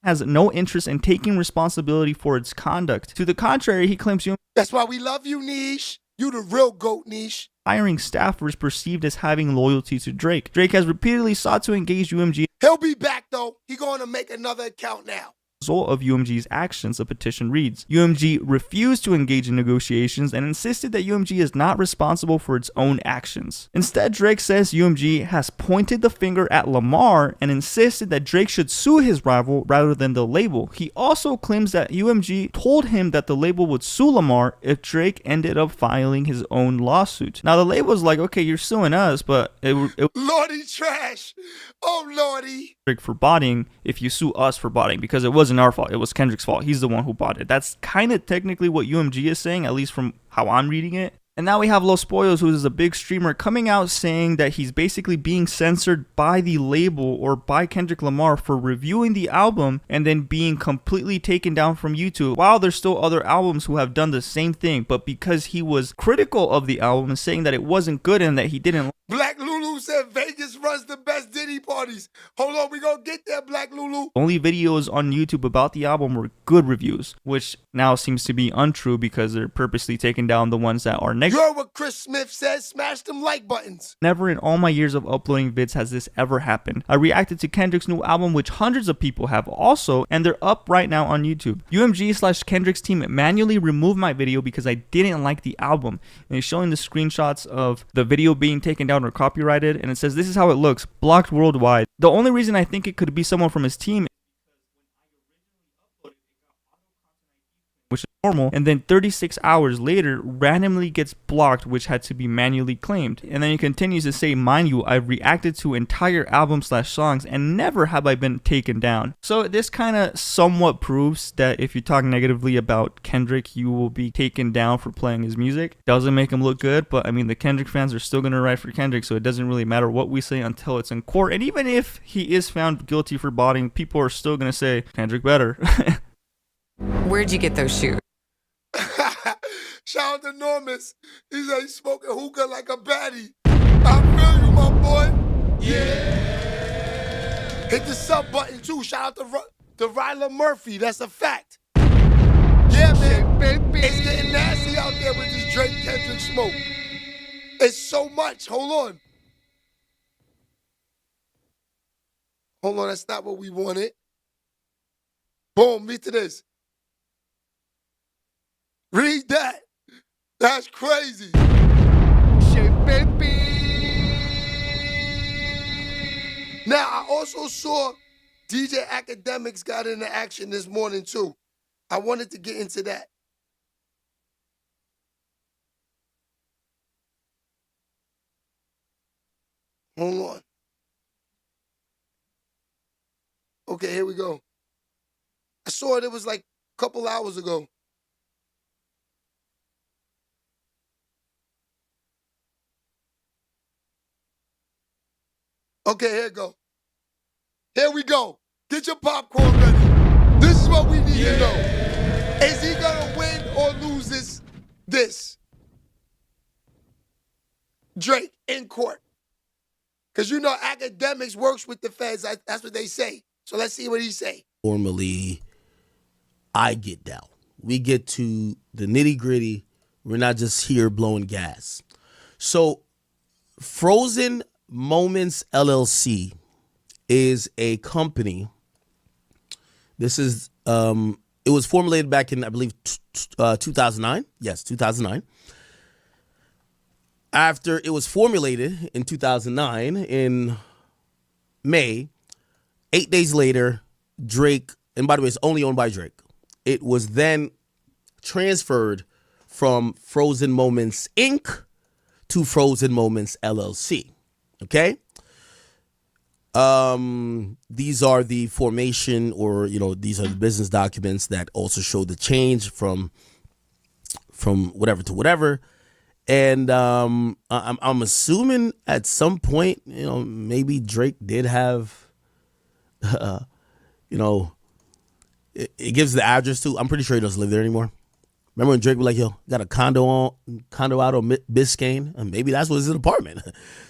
Has no interest in taking responsibility for its conduct. To the contrary, he claims That's why we love you, Niche. You the real GOAT, Niche. Hiring staffers perceived as having loyalty to Drake. Drake has repeatedly sought to engage UMG. He'll be back, though. He's going to make another account now. Result of UMG's actions, the petition reads. UMG refused to engage in negotiations and insisted that UMG is not responsible for its own actions. Instead, Drake says UMG has pointed the finger at Lamar and insisted that Drake should sue his rival rather than the label. He also claims that UMG told him that the label would sue Lamar if Drake ended up filing his own lawsuit. Now, the label's like, okay, you're suing us, but it Lordy trash. Oh, Lordy. Drake for botting if you sue us for botting, because it wasn't our fault. It was Kendrick's fault. He's the one who bought it. That's kind of technically what UMG is saying, at least from how I'm reading it. And now we have Los Pollos, who is a big streamer, coming out saying that he's basically being censored by the label or by Kendrick Lamar for reviewing the album and then being completely taken down from YouTube. While there's still other albums who have done the same thing, but because he was critical of the album and saying that it wasn't good and that he didn't. Black Lulu said Vegas runs the best Diddy parties. Hold on, we gonna get there, Black Lulu. Only videos on YouTube about the album were good reviews, which now seems to be untrue because they're purposely taking down the ones that are negative. You heard what Chris Smith says, smash them like buttons. Never in all my years of uploading vids has this ever happened. I reacted to Kendrick's new album, which hundreds of people have also, and they're up right now on YouTube. UMG/Kendrick's team manually removed my video because I didn't like the album. And it's showing the screenshots of the video being taken down or copyrighted, and it says this is how it looks, blocked worldwide. The only reason I think it could be someone from his team, which is normal, and then 36 hours later randomly gets blocked, which had to be manually claimed. And then he continues to say, mind you, I've reacted to entire albums/songs and never have I been taken down. So this kind of somewhat proves that if you talk negatively about Kendrick, you will be taken down for playing his music. Doesn't make him look good, but I mean, the Kendrick fans are still going to ride for Kendrick, so it doesn't really matter what we say until it's in court. And even if he is found guilty for botting, people are still going to say, Kendrick better. Where'd you get those shoes? Shout out to Normus. He said he's smoking hookah like a baddie. I feel you, my boy. Yeah. Hit the sub button too. Shout out to Ryla Murphy. That's a fact. Yeah, man. It's getting nasty out there with this Drake Kendrick smoke. It's so much. Hold on. Hold on. That's not what we wanted. Boom. Read to this. Read that. That's crazy. Now, I also saw DJ Academics got into action this morning, too. I wanted to get into that. Hold on. Okay, here we go. I saw it was like a couple hours ago. Okay, here we go. Here we go. Get your popcorn ready. This is what we need to know. Is he gonna win or lose this? Drake in court. Because you know academics works with the feds. That's what they say. So let's see what he say. Normally, I get down. We get to the nitty gritty. We're not just here blowing gas. So Frozen Moments LLC is a company. This is, it was formulated back in, I believe, 2009. Yes, 2009. After it was formulated in 2009, in May, 8 days later, Drake, and by the way, it's only owned by Drake. It was then transferred from Frozen Moments Inc. to Frozen Moments LLC. Okay? These are the formation, or, these are the business documents that also show the change from whatever to whatever. And I'm assuming at some point, maybe Drake did have, it gives the address to. I'm pretty sure he doesn't live there anymore. Remember when Drake was like, "Yo, got a condo out on Biscayne"? And maybe that's what his apartment.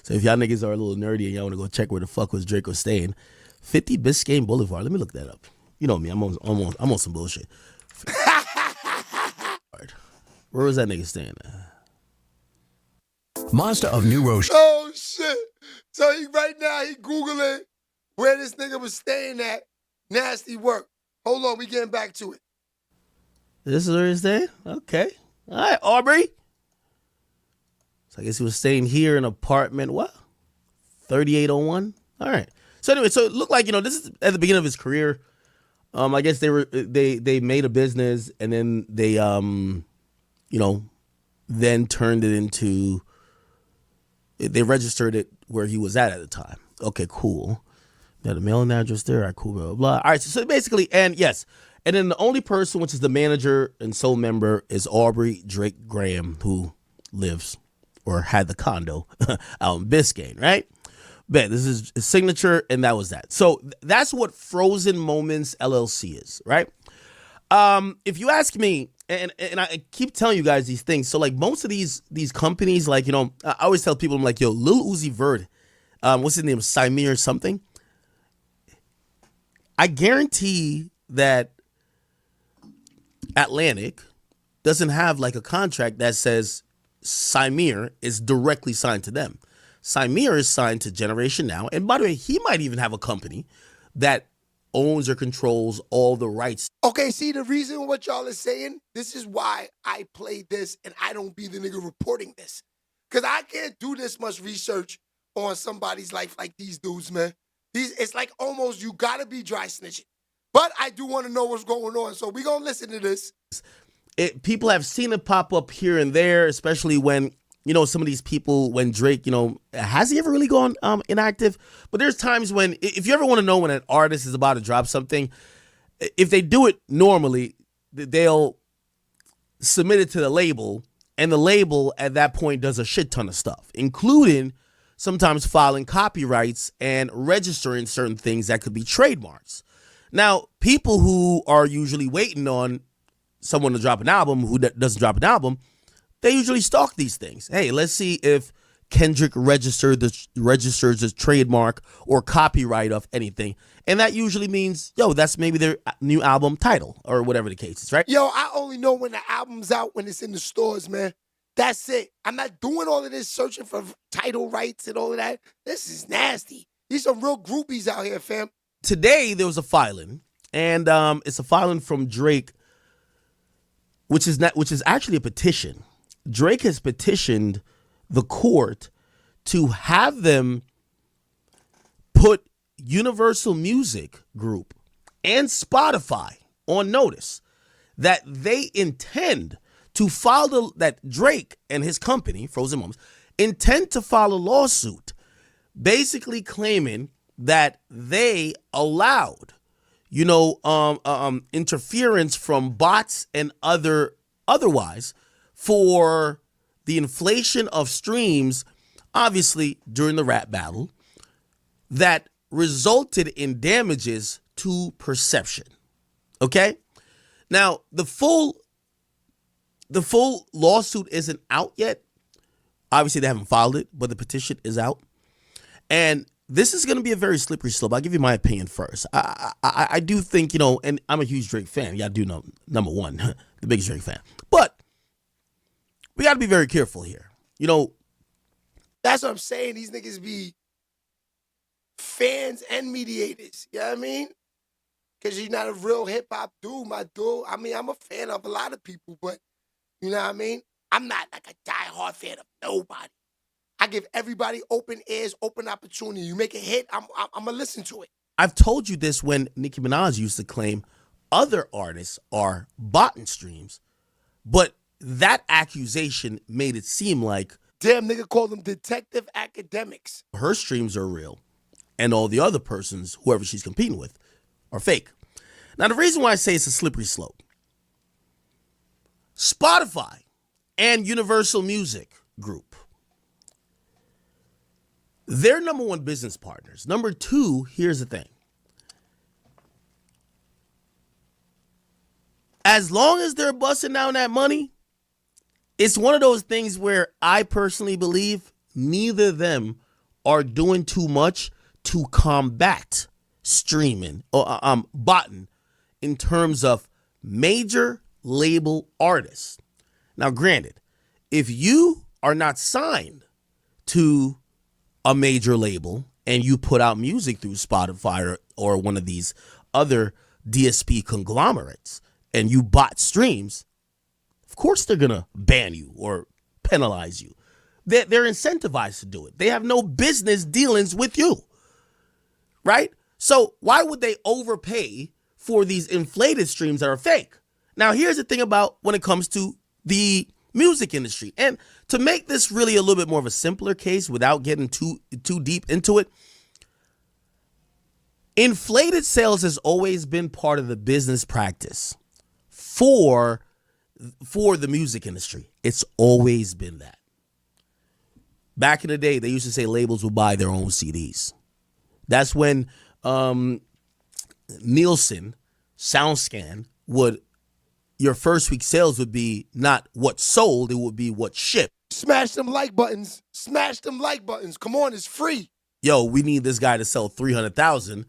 So if y'all niggas are a little nerdy and y'all want to go check where the fuck was Drake was staying, 50 Biscayne Boulevard. Let me look that up. You know me, I'm on some bullshit. Where was that nigga staying at? Mazda of New Rochelle. Oh shit! So right now he Googling where this nigga was staying at. Nasty work. Hold on, we getting back to it. This is where he's staying? Okay. All right, Aubrey. So I guess he was staying here in apartment, what? 3801? All right. So anyway, so it looked like, this is at the beginning of his career. I guess they made a business, and then they then turned it into, they registered it where he was at the time. Okay, cool. Got a mailing address there. All right, cool, blah, blah, blah. All right, so basically, and yes. And then the only person, which is the manager and sole member, is Aubrey Drake Graham, who lives or had the condo out in Biscayne, right? But this is his signature, and that was that. So that's what Frozen Moments LLC is, right? If you ask me, and I keep telling you guys these things, so like most of these companies, like, I always tell people, I'm like, yo, Lil Uzi Vert, what's his name, Samir or something? I guarantee that Atlantic doesn't have like a contract that says Samir is directly signed to them. Samir is signed to Generation Now. And by the way, he might even have a company that owns or controls all the rights. Okay, see, the reason what y'all is saying, this is why I play this and I don't be the nigga reporting this. Because I can't do this much research on somebody's life like these dudes, man. It's like almost you got to be dry snitching. But I do want to know what's going on, so we're going to listen to this. People have seen it pop up here and there, especially when, some of these people, when Drake, has he ever really gone inactive? But there's times when, if you ever want to know when an artist is about to drop something, if they do it normally, they'll submit it to the label, and the label at that point does a shit ton of stuff, including sometimes filing copyrights and registering certain things that could be trademarks. Now, people who are usually waiting on someone to drop an album who doesn't drop an album, they usually stalk these things. Hey, let's see if Kendrick registers a trademark or copyright of anything. And that usually means, that's maybe their new album title or whatever the case is, right? Yo, I only know when the album's out, when it's in the stores, man. That's it. I'm not doing all of this searching for title rights and all of that. This is nasty. These some real groupies out here, fam. Today, there was a filing, and it's a filing from Drake, which is actually a petition. Drake has petitioned the court to have them put Universal Music Group and Spotify on notice that they intend to file that Drake and his company, Frozen Moments, intend to file a lawsuit basically claiming that they allowed, interference from bots and otherwise for the inflation of streams, obviously during the rap battle, that resulted in damages to perception. Okay? Now, the full lawsuit isn't out yet. Obviously, they haven't filed it, but the petition is out. And this is going to be a very slippery slope. I'll give you my opinion first. I do think, and I'm a huge Drake fan. Y'all do know, number one, the biggest Drake fan. But we got to be very careful here. That's what I'm saying. These niggas be fans and mediators. You know what I mean? Because you're not a real hip-hop dude, my dude. I mean, I'm a fan of a lot of people, but you know what I mean? I'm not like a diehard fan of nobody. I give everybody open ears, open opportunity. You make a hit, I'm going to listen to it. I've told you this when Nicki Minaj used to claim other artists are botting streams, but that accusation made it seem like damn nigga called them detective academics. Her streams are real, and all the other persons, whoever she's competing with, are fake. Now, the reason why I say it's a slippery slope, Spotify and Universal Music Group, they're number one business partners. Number two, here's the thing. As long as they're busting down that money, it's one of those things where I personally believe neither of them are doing too much to combat streaming or botting in terms of major label artists. Now, granted, if you are not signed to a major label and you put out music through Spotify or one of these other DSP conglomerates and you bot streams, of course they're going to ban you or penalize you. They're incentivized to do it. They have no business dealings with you, right? So why would they overpay for these inflated streams that are fake? Now, here's the thing about when it comes to the music industry. And to make this really a little bit more of a simpler case without getting too deep into it, inflated sales has always been part of the business practice for the music industry. It's always been that. Back in the day, they used to say labels would buy their own CDs. That's when Nielsen, SoundScan your first week sales would be not what sold, it would be what shipped. Smash them like buttons. Smash them like buttons. Come on, it's free. Yo, we need this guy to sell 300,000.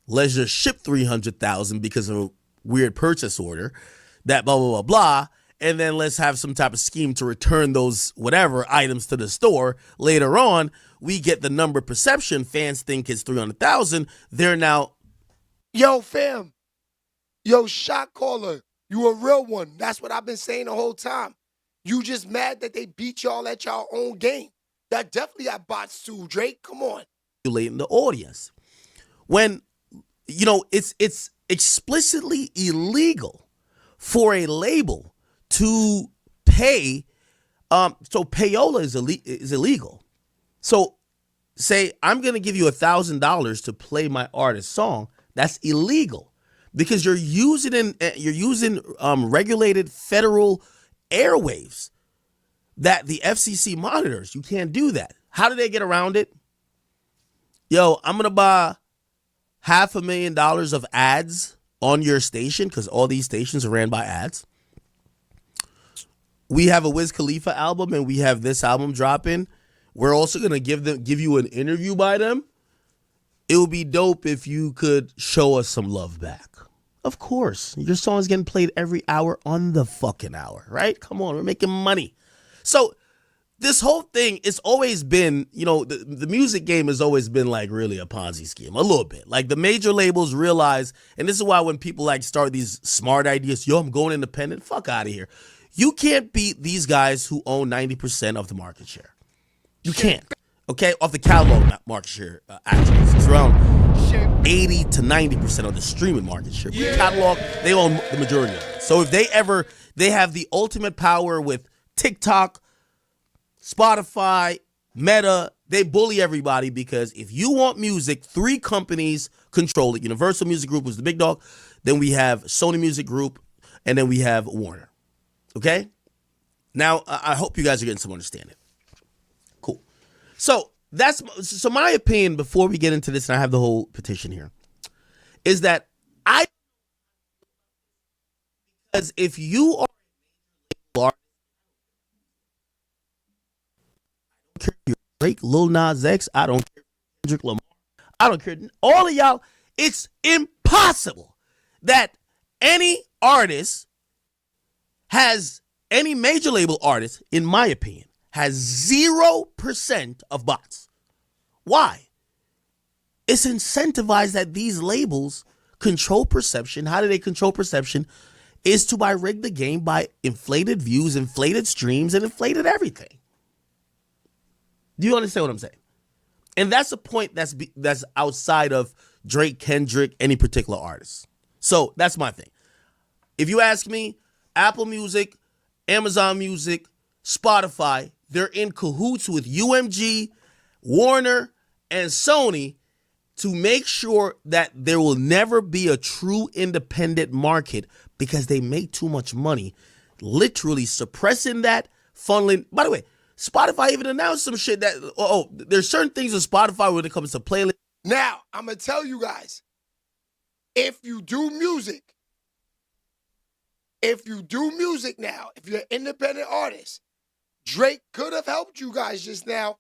Let's just ship 300,000 because of a weird purchase order. That blah, blah, blah, blah. And then let's have some type of scheme to return those whatever items to the store. Later on, we get the number perception. Fans think it's 300,000. They're now. Yo, fam. Yo, shot caller. You a real one. That's what I've been saying the whole time. You just mad that they beat y'all at y'all own game. That definitely got bots too, Drake. Come on. In the audience. When, it's explicitly illegal for a label to pay. So payola is illegal. So say I'm going to give you $1,000 to play my artist's song. That's illegal. Because you're using regulated federal airwaves that the FCC monitors. You can't do that. How do they get around it? Yo, I'm going to buy $500,000 of ads on your station because all these stations are ran by ads. We have a Wiz Khalifa album and we have this album dropping. We're also going to give you an interview by them. It would be dope if you could show us some love back. Of course, your song is getting played every hour on the fucking hour, right? Come on, we're making money. So this whole thing, it's always been, the music game has always been like really a Ponzi scheme, a little bit. Like the major labels realize, and this is why when people like start these smart ideas, yo, I'm going independent, fuck out of here. You can't beat these guys who own 90% of the market share. You can't. Okay, off the catalog market share, actually, it's around 80 to 90% of the streaming market share. Yeah. Catalog, they own the majority of it. So if they have the ultimate power with TikTok, Spotify, Meta, they bully everybody because if you want music, 3 companies control it. Universal Music Group was the big dog. Then we have Sony Music Group, and then we have Warner. Okay? Now, I hope you guys are getting some understanding. Cool. So my opinion before we get into this, and I have the whole petition here, is that because if you are Drake, Lil Nas X, I don't care, Kendrick Lamar, I don't care, all of y'all, it's impossible that any artist any major label artist, in my opinion, has 0% of bots. Why? It's incentivized that these labels control perception. How do they control perception? Is to rig the game by inflated views, inflated streams, and inflated everything. Do you understand what I'm saying? And that's a point that's outside of Drake, Kendrick, any particular artist. So that's my thing. If you ask me, Apple Music, Amazon Music, Spotify, they're in cahoots with UMG, Warner, and Sony to make sure that there will never be a true independent market because they make too much money, literally suppressing that, funneling. By the way, Spotify even announced some shit that, there's certain things on Spotify when it comes to playlist. Now, I'm going to tell you guys, if you do music now, if you're an independent artist, Drake could have helped you guys just now,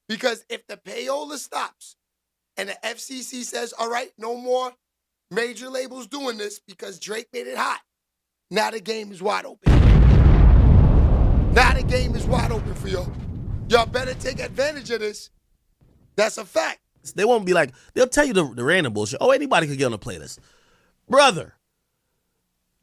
because if the payola stops and the FCC says, all right, no more major labels doing this because Drake made it hot, now the game is wide open. Now the game is wide open for y'all. Y'all better take advantage of this. That's a fact. They won't be like, they'll tell you the random bullshit. Oh, anybody could get on the playlist. Brother,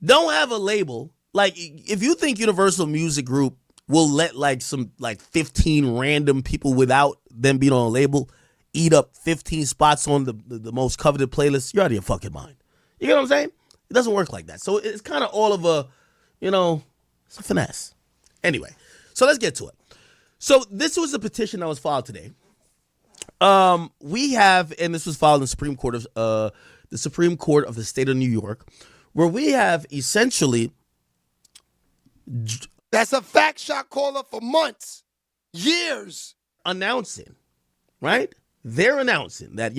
don't have a label. Like, if you think Universal Music Group will let some 15 random people without them being on a label eat up 15 spots on the most coveted playlist, you're out of your fucking mind. You get what I'm saying? It doesn't work like that. So it's kind of all of a, it's a finesse. Anyway, so let's get to it. So this was a petition that was filed today. We have, and this was filed in the Supreme Court of the state of New York, where we have essentially. That's a fact, shot caller, for months, years. Announcing, right? They're announcing that,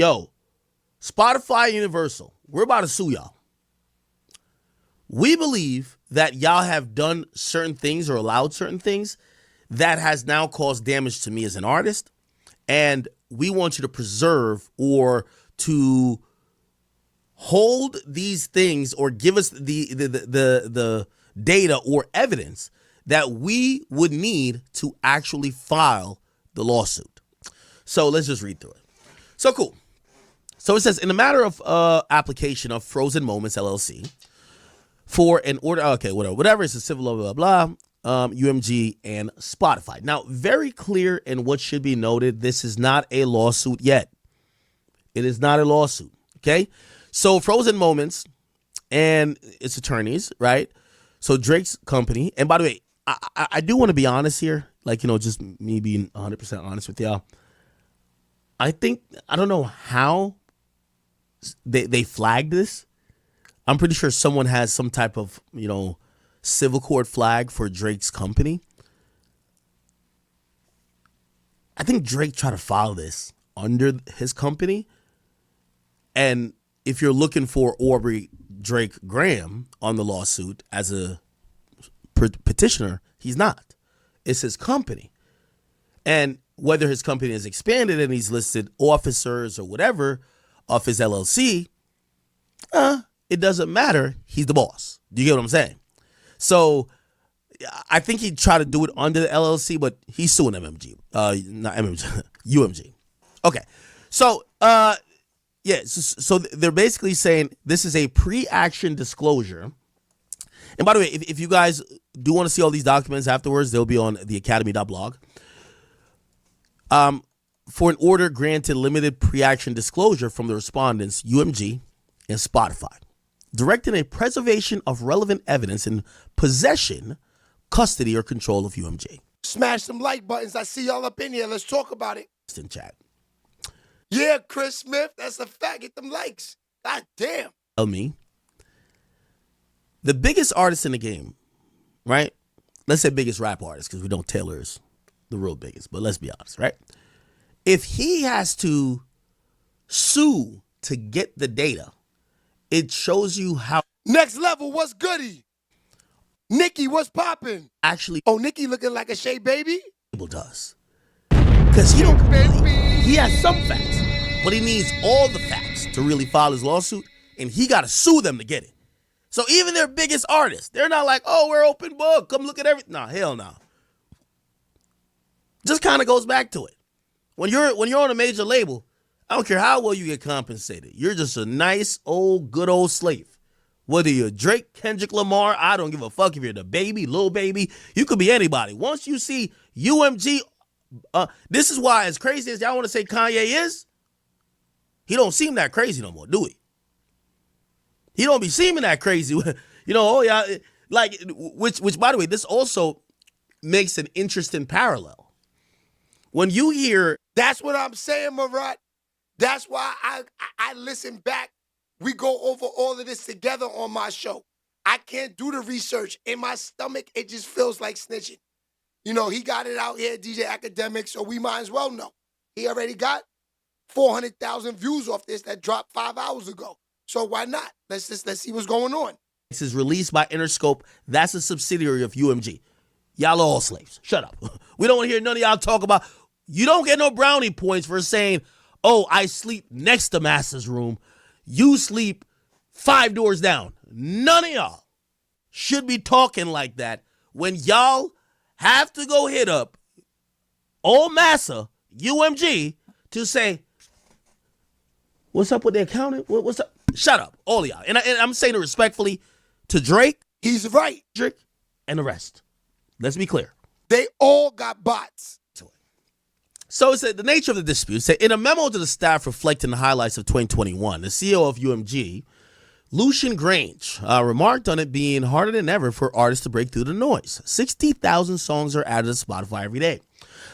Spotify and Universal, we're about to sue y'all. We believe that y'all have done certain things or allowed certain things that has now caused damage to me as an artist. And we want you to preserve or to hold these things or give us the data or evidence that we would need to actually file the lawsuit. So let's just read through it. So cool. So it says, in the matter of application of Frozen Moments LLC for an order, whatever, it's a civil blah, blah, blah, UMG and Spotify. Now, very clear, and what should be noted, this is not a lawsuit yet. It is not a lawsuit, okay? So Frozen Moments and its attorneys, right? So Drake's company, and by the way, I do want to be honest here, just me being 100% honest with y'all. I don't know how they flagged this. I'm pretty sure someone has some type of, civil court flag for Drake's company. I think Drake tried to file this under his company. And if you're looking for Aubrey Drake Graham on the lawsuit as a petitioner, he's not. It's his company. And whether his company is expanded and he's listed officers or whatever of his LLC, it doesn't matter. He's the boss. Do you get what I'm saying? So I think he tried to do it under the LLC, but he's suing MMG. Not MMG, UMG. Okay. So, so they're basically saying this is a pre-action disclosure. And by the way, if you guys do want to see all these documents afterwards, they'll be on theacademy.blog. For an order granted limited pre-action disclosure from the respondents, UMG and Spotify, directing a preservation of relevant evidence in possession, custody, or control of UMG. Smash some like buttons. I see y'all up in here. Let's talk about it. in chat. Yeah, Chris Smith, that's a fact. Get them likes. God damn. Tell me, the biggest artist in the game, right? Let's say biggest rap artist, because we don't Taylor's the real biggest, but let's be honest, right? If he has to sue to get the data, it shows you how. Next level, what's goody? Nikki, what's popping? Actually, Nikki looking like a Sheababytv? Does. Because he has some facts, but he needs all the facts to really file his lawsuit, and he got to sue them to get it. So even their biggest artists, they're not like, oh, we're open book, come look at everything. Nah, hell no. Just kind of goes back to it. When you're on a major label, I don't care how well you get compensated. You're just a nice good old slave. Whether you're Drake, Kendrick Lamar, I don't give a fuck if you're the baby, Lil Baby. You could be anybody. Once you see UMG, this is why, as crazy as y'all want to say Kanye is, he don't seem that crazy no more, do he? He don't be seeming that crazy. Which by the way, this also makes an interesting parallel. When you hear... That's what I'm saying, Marat. That's why I listen back. We go over all of this together on my show. I can't do the research. In my stomach, it just feels like snitching. He got it out here, DJ Academic, so we might as well know. He already got 400,000 views off this that dropped 5 hours ago. So why not? Let's see what's going on. This is released by Interscope. That's a subsidiary of UMG. Y'all are all slaves. Shut up. We don't want to hear none of y'all talk about... You don't get no brownie points for saying, oh, I sleep next to Master's room. You sleep 5 doors down. None of y'all should be talking like that when y'all have to go hit up old Massa, UMG, to say, what's up with the accountant? What's up? Shut up, all of y'all. And I'm saying it respectfully to Drake. He's right. Drake and the rest. Let's be clear. They all got bots. So it's the nature of the dispute. In a memo to the staff reflecting the highlights of 2021, the CEO of UMG, Lucian Grange, remarked on it being harder than ever for artists to break through the noise. 60,000 songs are added to Spotify every day.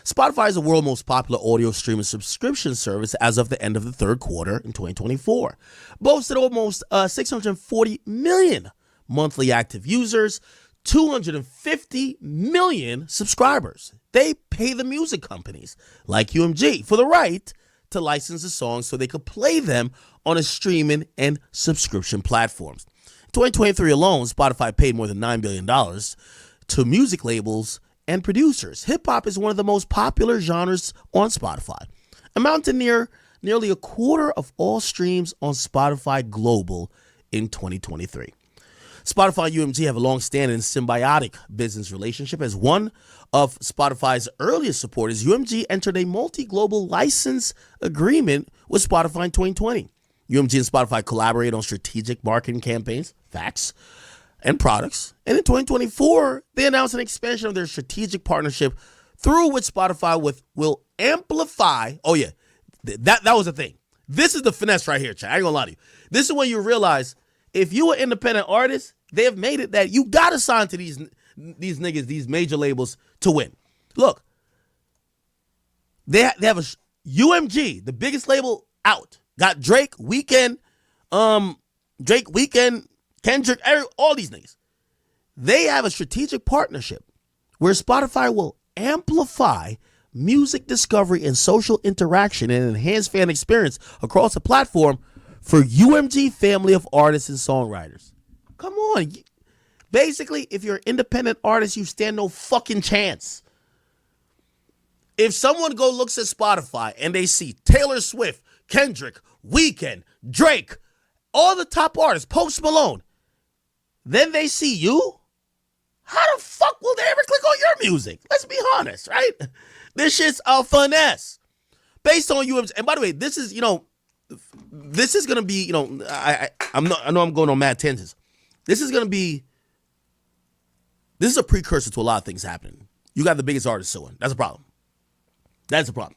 Spotify is the world's most popular audio streaming subscription service as of the end of the third quarter in 2024. Boasted almost 640 million monthly active users, 250 million subscribers. They pay the music companies like UMG for the right to license the songs so they could play them on a streaming and subscription platforms. In 2023 alone, Spotify paid more than $9 billion to music labels and producers. Hip-hop is one of the most popular genres on Spotify, amounting nearly a quarter of all streams on Spotify Global in 2023. Spotify and UMG have a long-standing symbiotic business relationship. As one of Spotify's earliest supporters, UMG entered a multi-global license agreement with Spotify in 2020. UMG and Spotify collaborate on strategic marketing campaigns, facts, and products. And in 2024, they announced an expansion of their strategic partnership through which Spotify will amplify. Oh, yeah, that was the thing. This is the finesse right here, Chad. I ain't gonna lie to you. This is when you realize if you are an independent artist, they have made it that you got to sign to these niggas, these major labels to win. Look, they have a UMG, the biggest label out, got Drake, Weeknd, Kendrick, all these niggas. They have a strategic partnership where Spotify will amplify music discovery and social interaction and enhance fan experience across the platform for UMG family of artists and songwriters. Come on. Basically, if you're an independent artist, you stand no fucking chance. If someone looks at Spotify and they see Taylor Swift, Kendrick, Weeknd, Drake, all the top artists, Post Malone, then they see you, how the fuck will they ever click on your music? Let's be honest, right? This shit's a finesse. Based on UMG. And by the way, this is going to be, I know I'm going on mad tangents. This is a precursor to a lot of things happening. You got the biggest artist suing. That's a problem. That's a problem.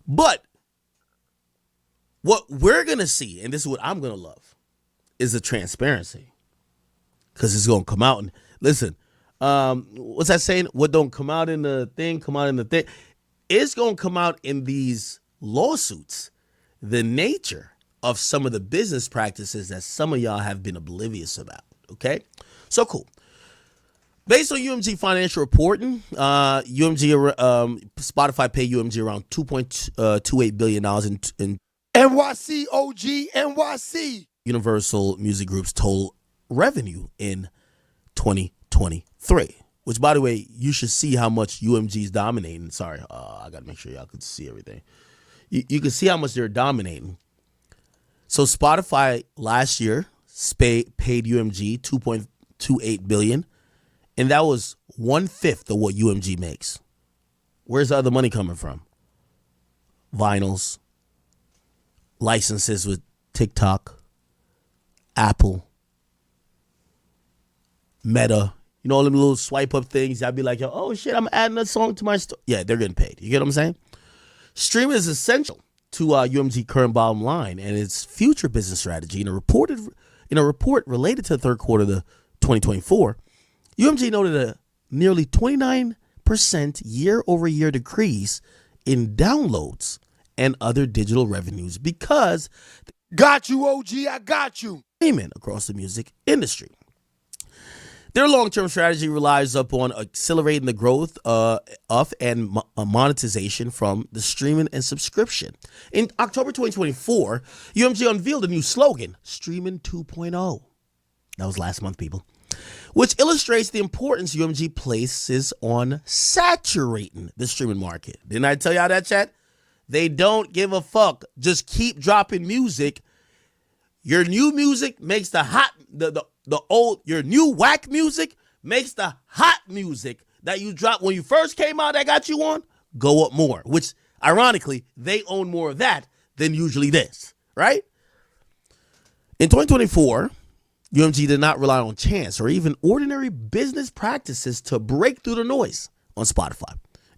But what we're going to see, and this is what I'm going to love, is the transparency. Because it's going to come out. And listen, what's that saying? What don't come out in the thing, come out in the thing. it's going to come out in these lawsuits, the nature of some of the business practices that some of y'all have been oblivious about, okay? So cool. Based on UMG financial reporting, Spotify paid UMG around $2.28 billion in NYC OG NYC. Universal Music Group's total revenue in 2023. Which, by the way, you should see how much UMG is dominating. Sorry, I got to make sure y'all can see everything. You can see how much they're dominating. So Spotify last year paid UMG $2.28 billion, and that was 1/5 of what UMG makes. Where's the other money coming from? Vinyls, licenses with TikTok, Apple, Meta. You know, all them little swipe up things. I'd be like, oh shit, I'm adding a song to my store. Yeah, they're getting paid. You get what I'm saying? Streaming is essential to UMG current bottom line and its future business strategy. In a report related to the third quarter of 2024, UMG noted a nearly 29% year-over-year decrease in downloads and other digital revenues because got you, OG, I got you. Payment across the music industry. Their long-term strategy relies upon accelerating the growth of and monetization from the streaming and subscription. In October 2024, UMG unveiled a new slogan, Streaming 2.0. That was last month, people. Which illustrates the importance UMG places on saturating the streaming market. Didn't I tell y'all that, chat? They don't give a fuck. Just keep dropping music. Your new music makes the hot, your new whack music makes the hot music that you dropped when you first came out that got you on go up more, which ironically, they own more of that than usually this, right? In 2024, UMG did not rely on chance or even ordinary business practices to break through the noise on Spotify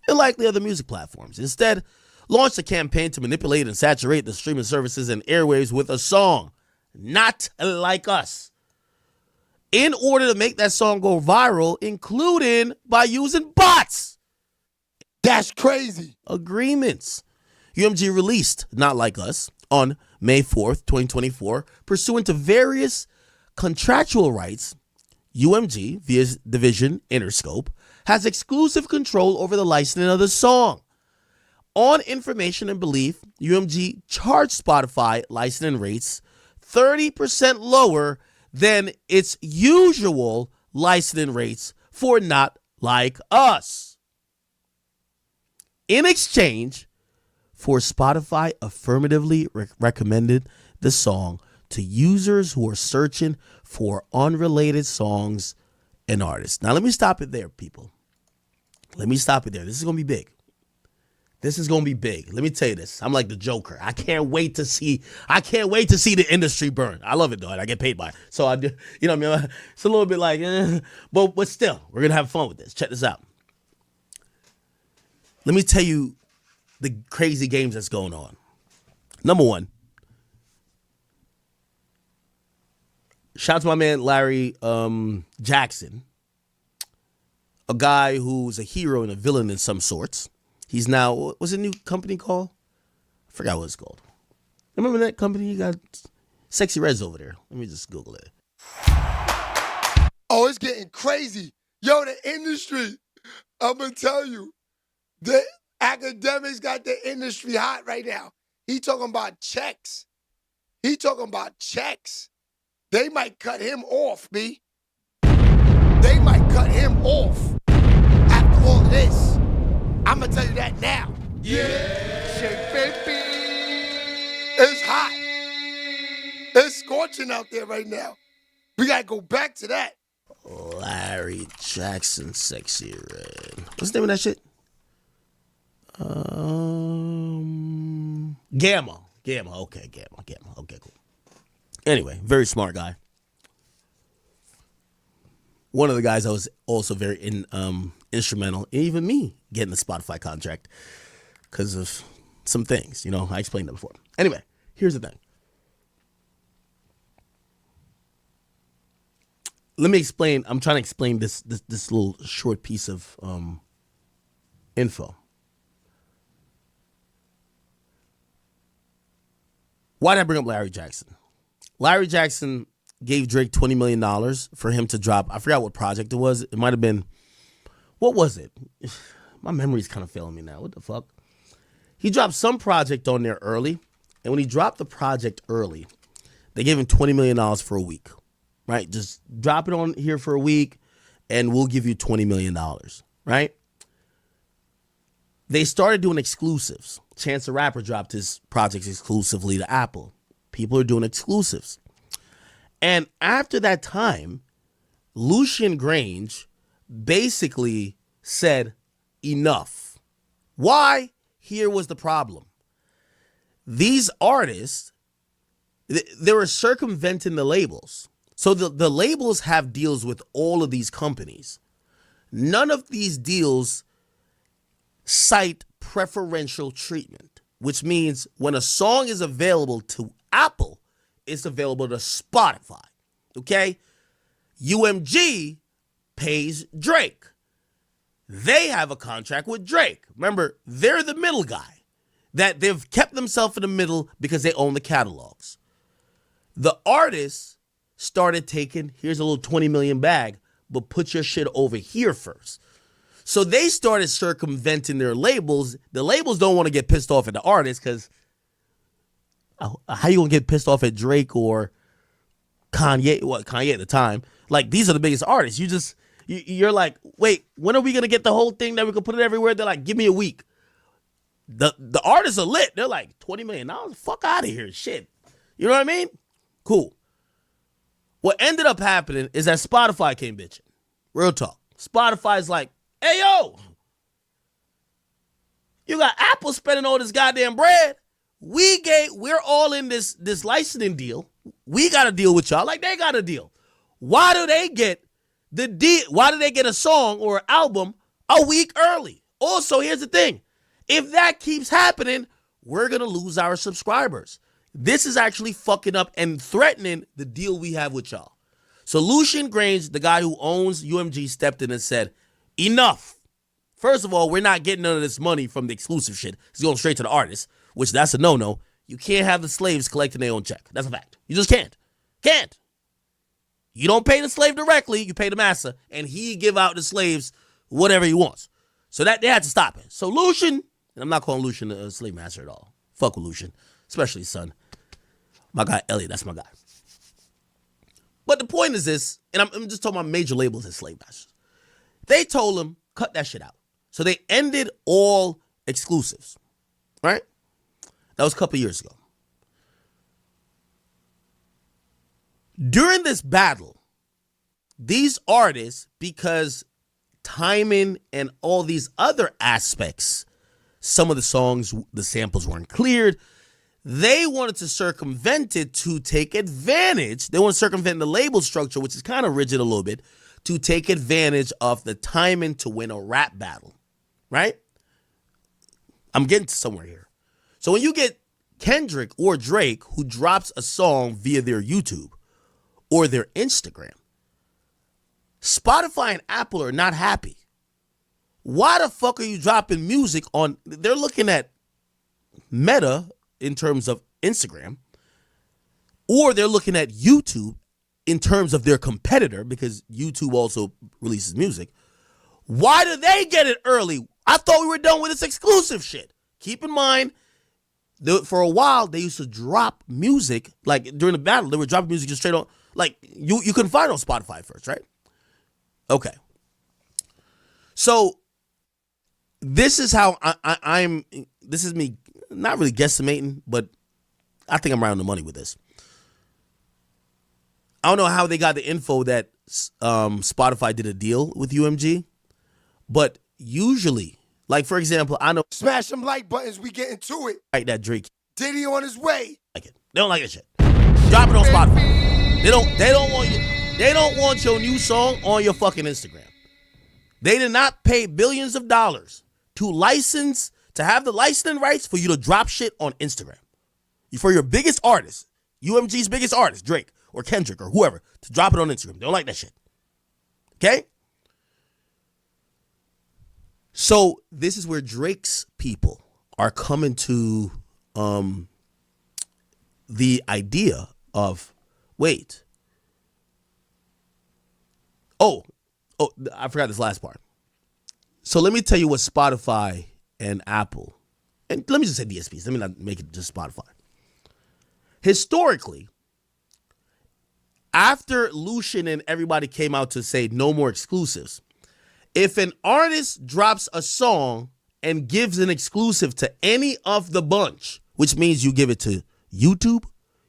and likely other music platforms. Instead, launched a campaign to manipulate and saturate the streaming services and airwaves with a song, Not Like Us, in order to make that song go viral, including by using bots. That's crazy. Agreements. UMG released Not Like Us on May 4th, 2024, pursuant to various contractual rights. UMG, via division Interscope, has exclusive control over the licensing of the song. On information and belief, UMG charged Spotify licensing rates 30% lower than its usual licensing rates for Not Like Us. In exchange for Spotify affirmatively recommended the song to users who are searching for unrelated songs and artists. Now, let me stop it there, people. Let me stop it there. This is going to be big. This is gonna be big. Let me tell you this. I'm like the Joker. I can't wait to see the industry burn. I love it though. I get paid by it. So I do, you know what I mean? It's a little bit like, but still, we're gonna have fun with this. Check this out. Let me tell you the crazy games that's going on. Number one, shout out to my man Larry Jackson, a guy who's a hero and a villain in some sorts. He's now, what's a new company called? I forgot what it's called. Remember that company? You got Sexy Reds over there. Let me just Google it. Oh, it's getting crazy. Yo, the industry, I'm going to tell you, the academics got the industry hot right now. He talking about checks. They might cut him off, B. They might cut him off after all of this. I'm going to tell you that now. Yeah, Sheababytv. It's hot. It's scorching out there right now. We got to go back to that. Larry Jackson, Sexy Red. What's the name of that shit? Gamma. Okay, Gamma. Okay, cool. Anyway, very smart guy. One of the guys that was also very instrumental, even me getting the Spotify contract because of some things. You know, I explained that before. Anyway, here's the thing. Let me explain. I'm trying to explain this little short piece of info. Why did I bring up Larry Jackson? Larry Jackson gave Drake $20 million for him to drop. I forgot what project it was. It might have been, what was it? My memory's kind of failing me now. What the fuck? He dropped some project on there early. And when he dropped the project early, they gave him $20 million for a week. Right? Just drop it on here for a week and we'll give you $20 million. Right? They started doing exclusives. Chance the Rapper dropped his projects exclusively to Apple. People are doing exclusives. And after that time, Lucian Grange basically said, enough. Why? Here was the problem. These artists, they were circumventing the labels. So the labels have deals with all of these companies. None of these deals cite preferential treatment, which means when a song is available to Apple, it's available to Spotify. Okay? UMG pays Drake. They have a contract with Drake. Remember, they're the middle guy. That they've kept themselves in the middle because they own the catalogs. The artists started taking, here's a little 20 million bag, but put your shit over here first. So they started circumventing their labels. The labels don't want to get pissed off at the artists because how you gonna get pissed off at Drake or Kanye? Kanye at the time. Like, these are the biggest artists. You're like, wait, when are we gonna get the whole thing that we can put it everywhere? They're like, give me a week. The artists are lit. They're like, $20 million? Fuck out of here. Shit. You know what I mean? Cool. What ended up happening is that Spotify came bitching. Real talk. Spotify's like, hey, yo, you got Apple spending all this goddamn bread. We're all in this licensing deal. We got a deal with y'all like they got a deal. Why do they get the deal? Why do they get a song or an album a week early? Also, here's the thing. If that keeps happening, we're going to lose our subscribers. This is actually fucking up and threatening the deal we have with y'all. So Lucian Grange, the guy who owns UMG, stepped in and said, enough. First of all, we're not getting none of this money from the exclusive shit. It's going straight to the artist, which that's a no-no. You can't have the slaves collecting their own check. That's a fact. You just can't. Can't. You don't pay the slave directly. You pay the master, and he give out the slaves whatever he wants. So that they had to stop it. So Lucian, and I'm not calling Lucian a slave master at all. Fuck with Lucian, especially his son. My guy Elliot, that's my guy. But the point is this, and I'm just talking about major labels as slave masters. They told him, cut that shit out. So they ended all exclusives, right? That was a couple years ago. During this battle, these artists, because timing and all these other aspects, some of the songs, the samples weren't cleared, they wanted to circumvent it to take advantage. They want to circumvent the label structure, which is kind of rigid a little bit, to take advantage of the timing to win a rap battle, right? I'm getting to somewhere here. So when you get Kendrick or Drake who drops a song via their YouTube or their Instagram, Spotify and Apple are not happy. Why the fuck are you dropping music on? They're looking at Meta in terms of Instagram, or they're looking at YouTube in terms of their competitor, because YouTube also releases music. Why do they get it early? I thought we were done with this exclusive shit. Keep in mind, for a while, they used to drop music, like during the battle, they were dropping music just straight on, like you couldn't find it on Spotify first, right? Okay. So this is how this is me not really guesstimating, but I think I'm around the money with this. I don't know how they got the info that Spotify did a deal with UMG, but usually, like for example, I know smash them like buttons, we get into it. Like that Drake. Diddy on his way. Like it. They don't like that shit. Drop it on Spotify. They don't want you. They don't want your new song on your fucking Instagram. They did not pay billions of dollars to have the licensing rights for you to drop shit on Instagram. For your biggest artist, UMG's biggest artist, Drake or Kendrick or whoever, to drop it on Instagram. They don't like that shit. Okay? So this is where Drake's people are coming to the idea of, wait. Oh, I forgot this last part. So let me tell you what Spotify and Apple, and let me just say DSPs. Let me not make it just Spotify. Historically, after Lucian and everybody came out to say no more exclusives, if an artist drops a song and gives an exclusive to any of the bunch, which means you give it to YouTube,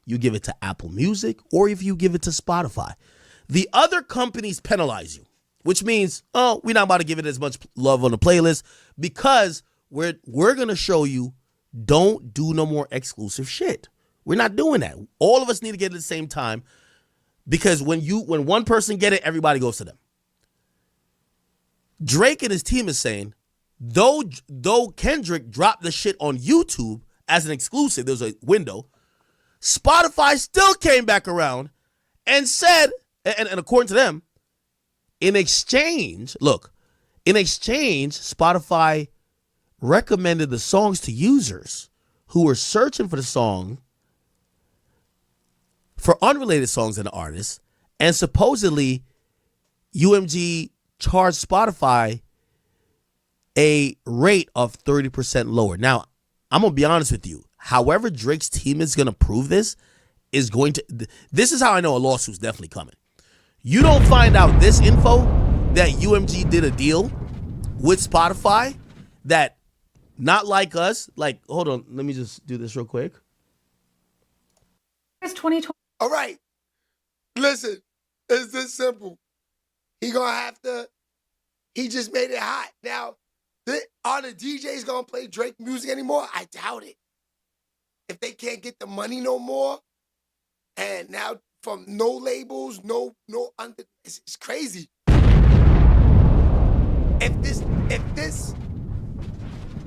you give it to Apple Music, or if you give it to Spotify, the other companies penalize you, which means, oh, we're not about to give it as much love on the playlist because we're going to show you don't do no more exclusive shit. We're not doing that. All of us need to get it at the same time because when one person get it, everybody goes to them. Drake and his team is saying, though Kendrick dropped the shit on YouTube as an exclusive, there was a window, Spotify still came back around and said, and according to them, in exchange, Spotify recommended the songs to users who were searching for the song for unrelated songs and artists, and supposedly UMG charged Spotify a rate of 30% lower. Now, I'm going to be honest with you. However Drake's team is going to prove this is this is how I know a lawsuit's definitely coming. You don't find out this info that UMG did a deal with Spotify that, not like us, like, hold on, let me just do this real quick. It's 2020. All right. Listen, it's this simple. He just made it hot. Now, are the DJs gonna play Drake music anymore? I doubt it. If they can't get the money no more, and now from no labels, it's crazy. If this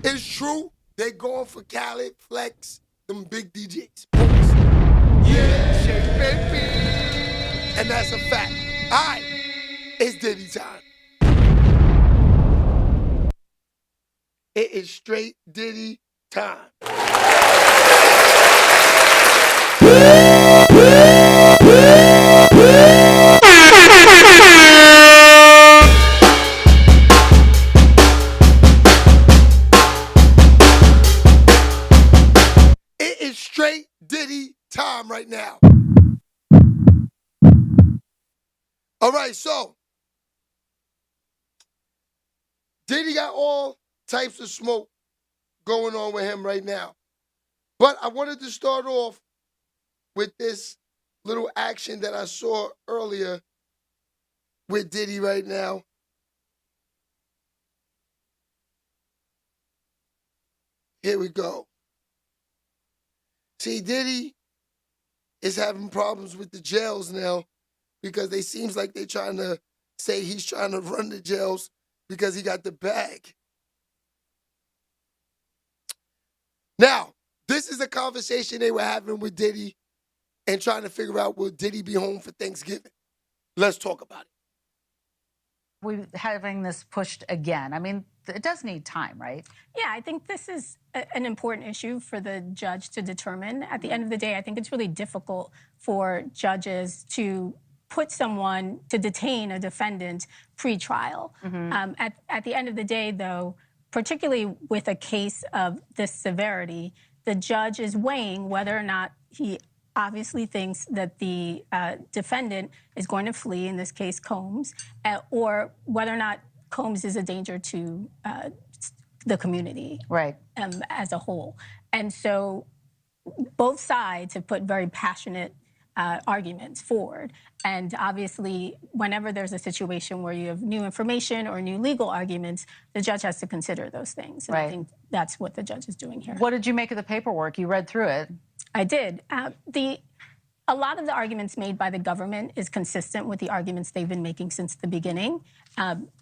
is true, they're going for Khaled, Flex, them big DJs. Yeah, Sheababytv. And that's a fact. All right, it's Diddy time. It is straight Diddy time. It is straight Diddy time right now. All right, so Diddy got all types of smoke going on with him right now. But I wanted to start off with this little action that I saw earlier with Diddy right now. Here we go. See, Diddy is having problems with the jails now because they seems like they're trying to say he's trying to run the jails because he got the bag. Now, this is a conversation they were having with Diddy and trying to figure out, will Diddy be home for Thanksgiving? Let's talk about it. We're having this pushed again. I mean, it does need time, right? Yeah, I think this is an important issue for the judge to determine. At the end of the day, I think it's really difficult for judges to put someone, to detain a defendant pre-trial. At the end of the day, though, particularly with a case of this severity, the judge is weighing whether or not he obviously thinks that the defendant is going to flee, in this case Combs, or whether or not Combs is a danger to the community as a whole. And so both sides have put very passionate arguments forward. And obviously, whenever there's a situation where you have new information or new legal arguments, the judge has to consider those things. And I think that's what the judge is doing here. What did you make of the paperwork? You read through it. I did. A lot of the arguments made by the government is consistent with the arguments they've been making since the beginning.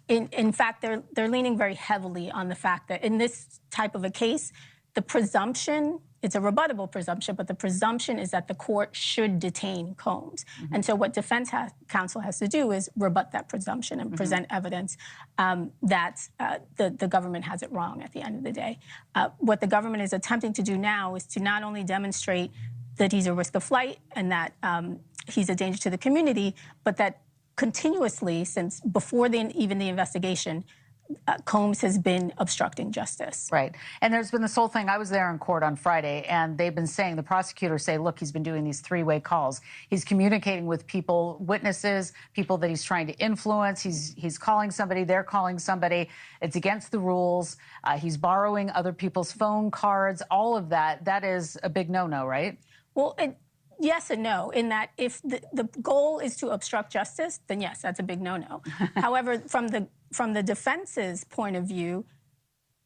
In fact, they're leaning very heavily on the fact that in this type of a case, the presumption, it's a rebuttable presumption, but the presumption is that the court should detain Combs. And so what defense counsel has to do is rebut that presumption and present evidence that the government has it wrong at the end of the day. What the government is attempting to do now is to not only demonstrate that he's a risk of flight and that he's a danger to the community, but that continuously, since before even the investigation, Combs has been obstructing justice. Right. And there's been this whole thing. I was there in court on Friday, and they've been saying, the prosecutors say, look, he's been doing these three-way calls. He's communicating with people, witnesses, people that he's trying to influence. He's calling somebody, they're calling somebody. It's against the rules. He's borrowing other people's phone cards, all of that. That is a big no-no, right? Well, yes and no, in that if the goal is to obstruct justice, then yes, that's a big no-no. However, from the defense's point of view,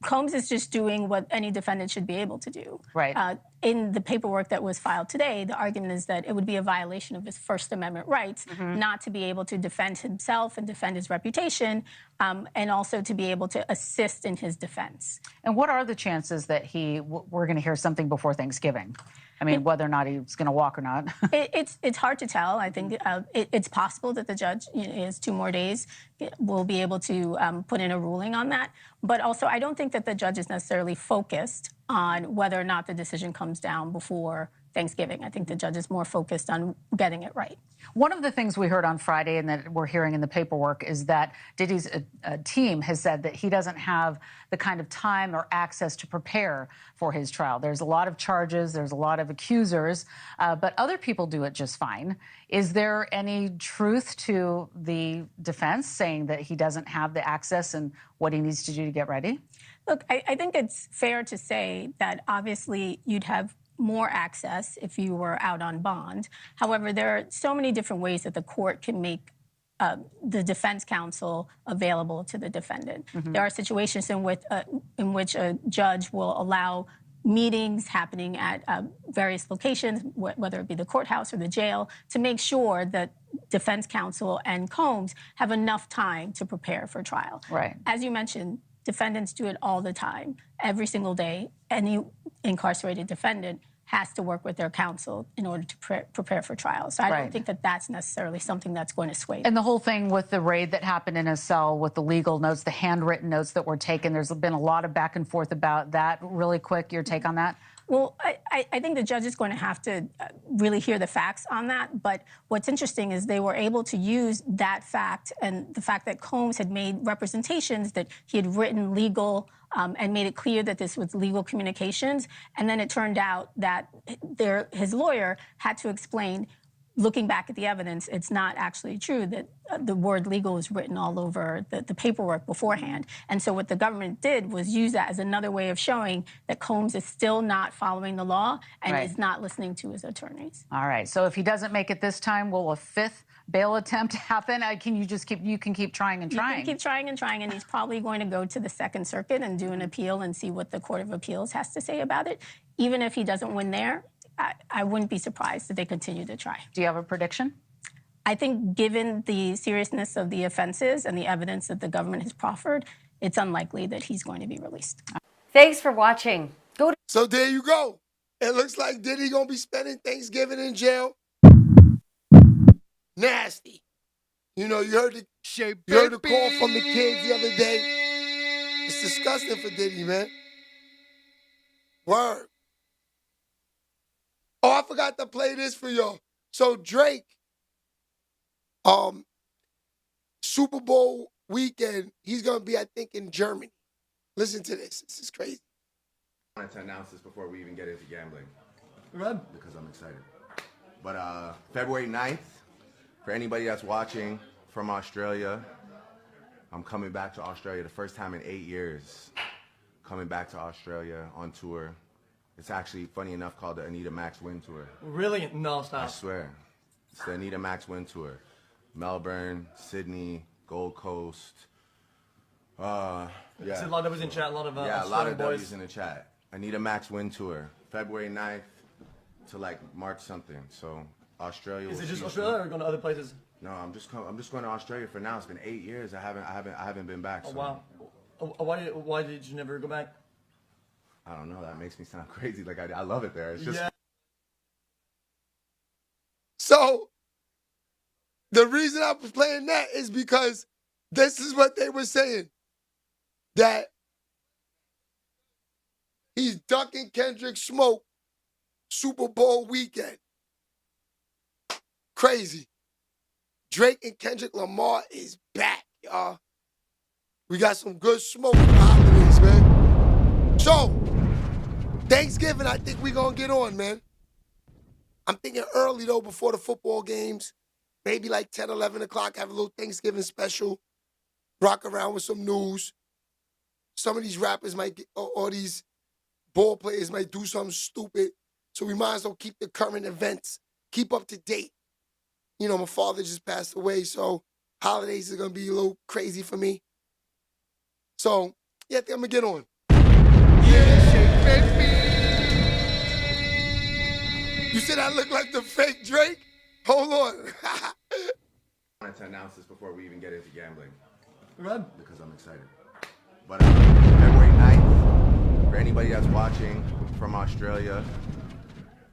Combs is just doing what any defendant should be able to do. Right. In the paperwork that was filed today, the argument is that it would be a violation of his First Amendment rights not to be able to defend himself and defend his reputation, and also to be able to assist in his defense. And what are the chances that we're going to hear something before Thanksgiving? I mean, whether or not he's going to walk or not. It's hard to tell. I think it's possible that the judge, is 2 more days, will be able to put in a ruling on that. But also, I don't think that the judge is necessarily focused on whether or not the decision comes down before Thanksgiving. I think the judge is more focused on getting it right. One of the things we heard on Friday and that we're hearing in the paperwork is that Diddy's team has said that he doesn't have the kind of time or access to prepare for his trial. There's a lot of charges, there's a lot of accusers, but other people do it just fine. Is there any truth to the defense saying that he doesn't have the access and what he needs to do to get ready? Look, I think it's fair to say that obviously you'd have more access if you were out on bond. However, there are so many different ways that the court can make the defense counsel available to the defendant. There are situations in which a judge will allow meetings happening at various locations, whether it be the courthouse or the jail, to make sure that defense counsel and Combs have enough time to prepare for trial. Right. As you mentioned, defendants do it all the time, every single day. Any incarcerated defendant has to work with their counsel in order to prepare for trial. So I don't think that that's necessarily something that's going to sway them. And the whole thing with the raid that happened in his cell with the legal notes, the handwritten notes that were taken, there's been a lot of back and forth about that. Really quick, your take on that? Well, I think the judge is going to have to really hear the facts on that. But what's interesting is they were able to use that fact and the fact that Combs had made representations that he had written legal and made it clear that this was legal communications. And then it turned out that his lawyer had to explain, looking back at the evidence, it's not actually true that the word legal is written all over the paperwork beforehand. And so what the government did was use that as another way of showing that Combs is still not following the law and is not listening to his attorneys. All right. So if he doesn't make it this time, will a 5th bail attempt happen? You can keep trying and trying. You can keep trying and trying, and he's probably going to go to the Second Circuit and do an appeal and see what the Court of Appeals has to say about it. Even if he doesn't win there, I wouldn't be surprised if they continue to try. Do you have a prediction? I think given the seriousness of the offenses and the evidence that the government has proffered, it's unlikely that he's going to be released. Thanks for watching. So there you go. It looks like Diddy gonna be spending Thanksgiving in jail. Nasty. You heard the call from the kids the other day. It's disgusting for Diddy, man. Word. Oh, I forgot to play this for y'all. So Drake, Super Bowl weekend, he's gonna be, I think, in Germany. Listen to this. This is crazy. I wanted to announce this before we even get into gambling. Run. Because I'm excited. But February 9th, for anybody that's watching from Australia, I'm coming back to Australia the first time in 8 years. Coming back to Australia on tour. It's actually, funny enough, called the Anita Max Win Tour. Really? No, stop. I swear. It's the Anita Max Win Tour. Melbourne, Sydney, Gold Coast. Yeah. There's a lot of W's in chat, a lot of yeah, a lot of boys. W's in the chat. Anita Max Win Tour, February 9th to like March something. So Australia. Is it just Australia or going to other places? No, I'm just going to Australia for now. It's been 8 years. I haven't been back. Oh so. wow. Why did you never go back? I don't know. That makes me sound crazy. Like I love it there. It's just. Yeah. So the reason I was playing that is because this is what they were saying. That he's ducking Kendrick's smoke Super Bowl weekend. Crazy. Drake and Kendrick Lamar is back, y'all. We got some good smoke for the holidays, man. So, Thanksgiving, I think we gonna get on, man. I'm thinking early, though, before the football games. Maybe like 10, 11 o'clock, have a little Thanksgiving special. Rock around with some news. Some of these rappers might get, or these ball players might do something stupid. So we might as well keep the current events, keep up to date. You know, my father just passed away, so holidays are going to be a little crazy for me. So, yeah, I think I'm going to get on. Yeah, baby. You said I look like the fake Drake? Hold on. I wanted to announce this before we even get into gambling. Run. Because I'm excited. But February 9th, for anybody that's watching from Australia,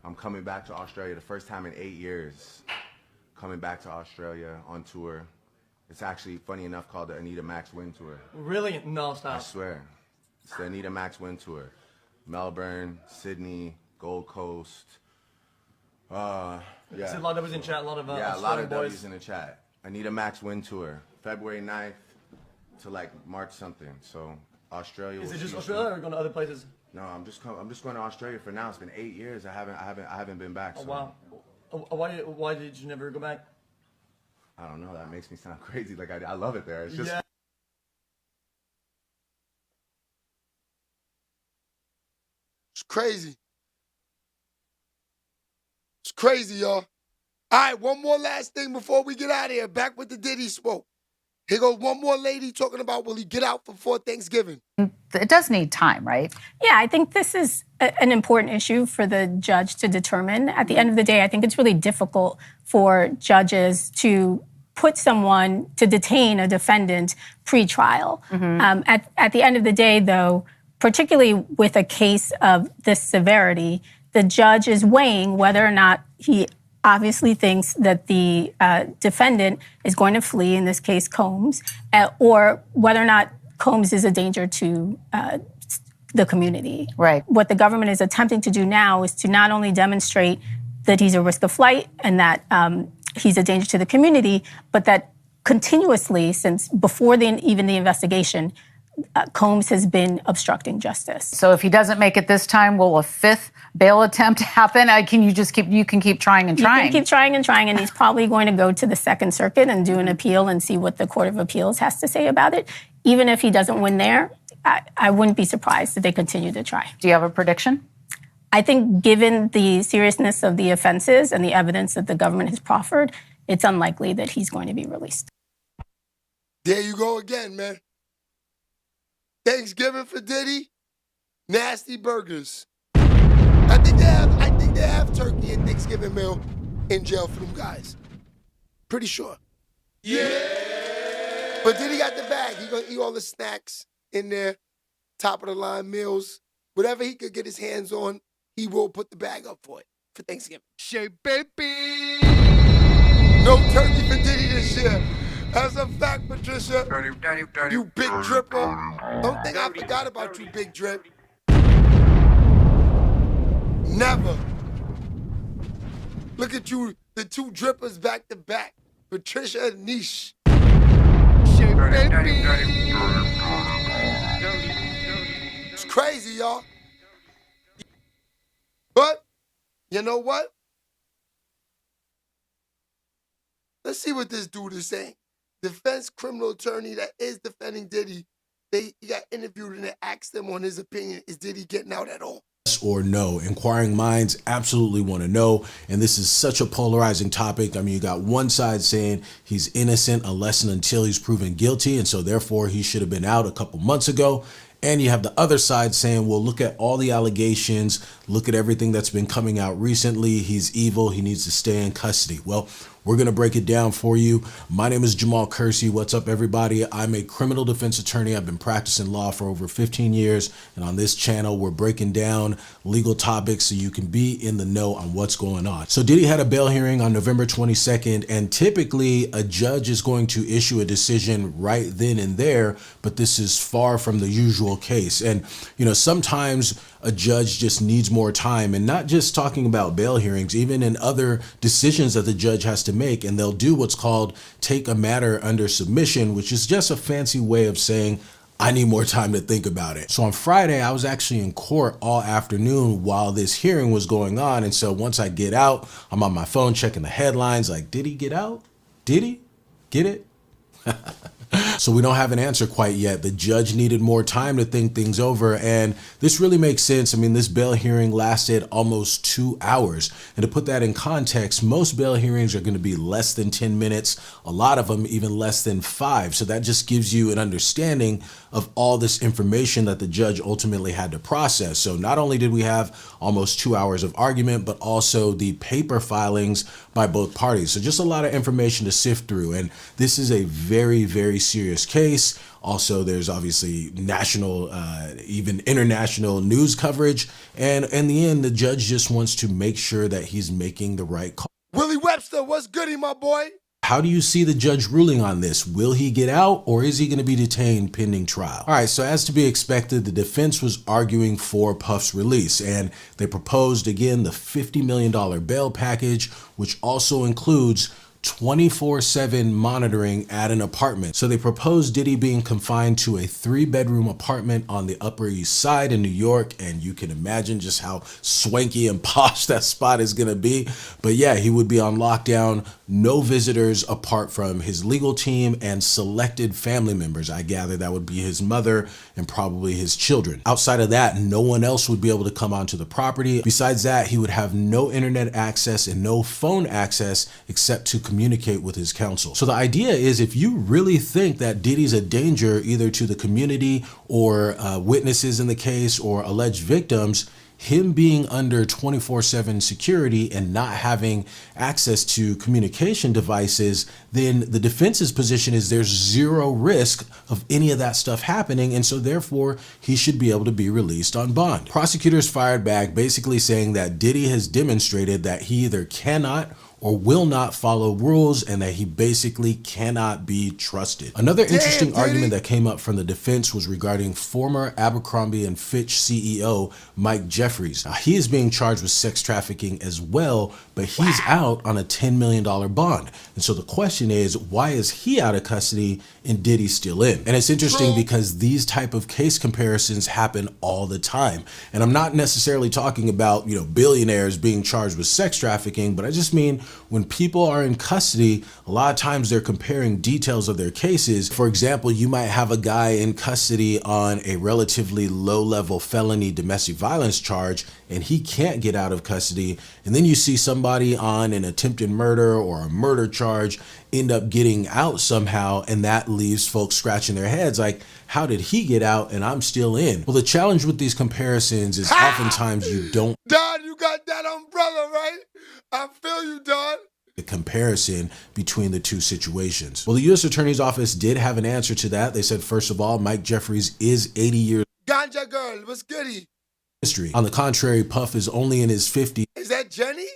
I'm coming back to Australia the first time in 8 years. Coming back to Australia on tour. It's actually, funny enough, called the Anita Max Win Tour. Really? No, stop. I swear. It's the Anita Max Win Tour. Melbourne, Sydney, Gold Coast. Yeah. A lot that was in chat, a lot of yeah, a lot of boys. W's in the chat. Anita Max Win Tour, February 9th to like March something. So Australia. Is it just Australia or going to other places? No, I'm just going to Australia for now. It's been 8 years. I haven't been back. Oh So. wow. Why did you never go back? I don't know. That makes me sound crazy. Like I love it there. It's just. Yeah. It's crazy. It's crazy, y'all. All right, one more last thing before we get out of here. Back with the Diddy smoke. Here goes one more lady talking about will he get out before Thanksgiving. It does need time, right? Yeah, I think this is an important issue for the judge to determine. At the end of the day, I think it's really difficult for judges to put someone, to detain a defendant pre-trial. At the end of the day, though, particularly with a case of this severity, the judge is weighing whether or not he obviously thinks that the defendant is going to flee, in this case Combs, or whether or not Combs is a danger to the community. Right. What the government is attempting to do now is to not only demonstrate that he's a risk of flight and that he's a danger to the community, but that continuously, since before even the investigation, Combs has been obstructing justice. So if he doesn't make it this time, will a fifth bail attempt happen? You can keep trying and trying. You can keep trying and trying, and he's probably going to go to the Second Circuit and do an appeal and see what the Court of Appeals has to say about it. Even if he doesn't win there, I wouldn't be surprised if they continue to try. Do you have a prediction? I think given the seriousness of the offenses and the evidence that the government has proffered, it's unlikely that he's going to be released. There you go again, man. Thanksgiving for Diddy, nasty burgers. I think they have turkey and Thanksgiving meal in jail for them guys. Pretty sure. Yeah. But Diddy got the bag. He gonna eat all the snacks in there, top of the line meals, whatever he could get his hands on. He will put the bag up for it for Thanksgiving. Sheababytv. No turkey for Diddy this year. That's a fact, Patricia. You big dripper. Don't think I forgot about you, big drip. Never. Look at you, the two drippers back to back. Patricia and Niche. It's crazy, y'all. But, you know what? Let's see what this dude is saying. Defense criminal attorney that is defending Diddy, he got interviewed and they asked him on his opinion, is Diddy getting out at all? Yes or no? Inquiring minds absolutely want to know, and this is such a polarizing topic. I mean, you got one side saying he's innocent unless and until he's proven guilty, and so therefore he should have been out a couple months ago. And you have the other side saying, well, look at all the allegations, look at everything that's been coming out recently. He's evil. He needs to stay in custody. Well, We're going to break it down for you. My name is Jamal Kersey. What's up, everybody? I'm a criminal defense attorney. I've been practicing law for over 15 years. And on this channel, we're breaking down legal topics so you can be in the know on what's going on. So Diddy had a bail hearing on November 22nd, and typically a judge is going to issue a decision right then and there, but this is far from the usual case. And, sometimes a judge just needs more time, and not just talking about bail hearings, even in other decisions that the judge has to make, and they'll do what's called take a matter under submission, which is just a fancy way of saying, I need more time to think about it. So on Friday, I was actually in court all afternoon while this hearing was going on. And so once I get out, I'm on my phone checking the headlines like, did he get out? Did he get it? So we don't have an answer quite yet. The judge needed more time to think things over, and this really makes sense. I mean, this bail hearing lasted almost 2 hours. And to put that in context, most bail hearings are going to be less than 10 minutes, a lot of them even less than 5. So that just gives you an understanding of all this information that the judge ultimately had to process. So not only did we have almost 2 hours of argument, but also the paper filings by both parties. So just a lot of information to sift through. And this is a very, very serious case. Also, there's obviously national, even international news coverage. And in the end, the judge just wants to make sure that he's making the right call. Willie Webster, what's goody, my boy? How do you see the judge ruling on this? Will he get out, or is he going to be detained pending trial? All right, so as to be expected, the defense was arguing for Puff's release, and they proposed, again, the $50 million bail package, which also includes 24/7 monitoring at an apartment. So they proposed Diddy being confined to a 3-bedroom apartment on the Upper East Side in New York, and you can imagine just how swanky and posh that spot is gonna be. But yeah, he would be on lockdown, no visitors apart from his legal team and selected family members. I gather that would be his mother and probably his children. Outside of that, no one else would be able to come onto the property. Besides that, he would have no internet access and no phone access except to communicate with his counsel. So the idea is, if you really think that Diddy's a danger either to the community or witnesses in the case or alleged victims, him being under 24/7 security and not having access to communication devices, then the defense's position is there's zero risk of any of that stuff happening, and so therefore he should be able to be released on bond. Prosecutors fired back, basically saying that Diddy has demonstrated that he either cannot or will not follow rules, and that he basically cannot be trusted. Another interesting argument that came up from the defense was regarding former Abercrombie & Fitch CEO Mike Jeffries. Now, he is being charged with sex trafficking as well, but he's out on a $10 million bond. And so the question is, why is he out of custody and Diddy's still in? And it's interesting because these type of case comparisons happen all the time. And I'm not necessarily talking about, billionaires being charged with sex trafficking, but I just mean when people are in custody, a lot of times they're comparing details of their cases. For example, you might have a guy in custody on a relatively low-level felony domestic violence charge, and he can't get out of custody. And then you see somebody on an attempted murder or a murder charge end up getting out somehow, and that leaves folks scratching their heads like, how did he get out and I'm still in? Well, the challenge with these comparisons is oftentimes you don't. Don, you got that umbrella, right? I feel you, Don. The comparison between the two situations. Well, the U.S. Attorney's Office did have an answer to that. They said, first of all, Mike Jeffries is 80 years. Ganja girl, what's goody? History. On the contrary, Puff is only in his 50s. Is that Jenny?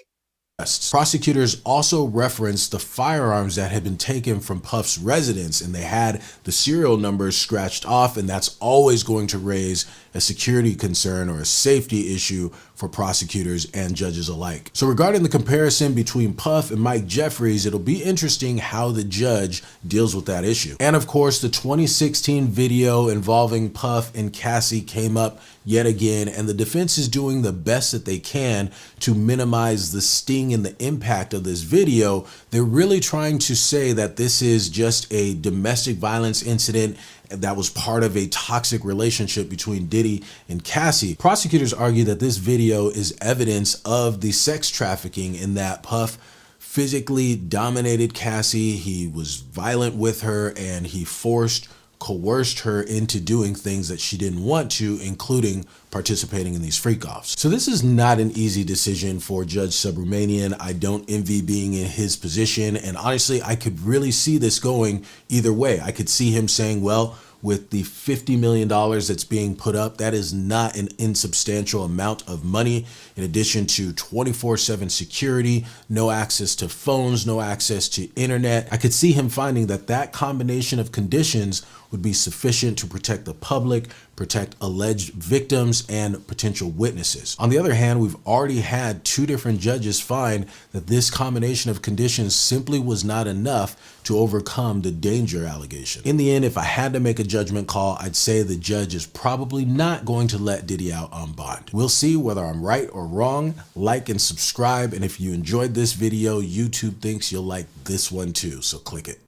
Prosecutors also referenced the firearms that had been taken from Puff's residence, and they had the serial numbers scratched off, and that's always going to raise a security concern or a safety issue for prosecutors and judges alike. So regarding the comparison between Puff and Mike Jeffries, it'll be interesting how the judge deals with that issue. And of course, the 2016 video involving Puff and Cassie came up yet again, and the defense is doing the best that they can to minimize the sting and the impact of this video. They're really trying to say that this is just a domestic violence incident that was part of a toxic relationship between Diddy and Cassie. Prosecutors argue that this video is evidence of the sex trafficking, in that Puff physically dominated Cassie, he was violent with her, and he forced, coerced her into doing things that she didn't want to, including participating in these freak-offs. So this is not an easy decision for Judge Subramanian. I don't envy being in his position, and honestly, I could really see this going either way. I could see him saying, well, with the $50 million that's being put up, that is not an insubstantial amount of money, in addition to 24/7 security, no access to phones, no access to internet. I could see him finding that that combination of conditions would be sufficient to protect the public, protect alleged victims, and potential witnesses. On the other hand, we've already had 2 different judges find that this combination of conditions simply was not enough to overcome the danger allegation. In the end, if I had to make a judgment call, I'd say the judge is probably not going to let Diddy out on bond. We'll see whether I'm right or wrong. Like and subscribe, and if you enjoyed this video, YouTube thinks you'll like this one too, so click it.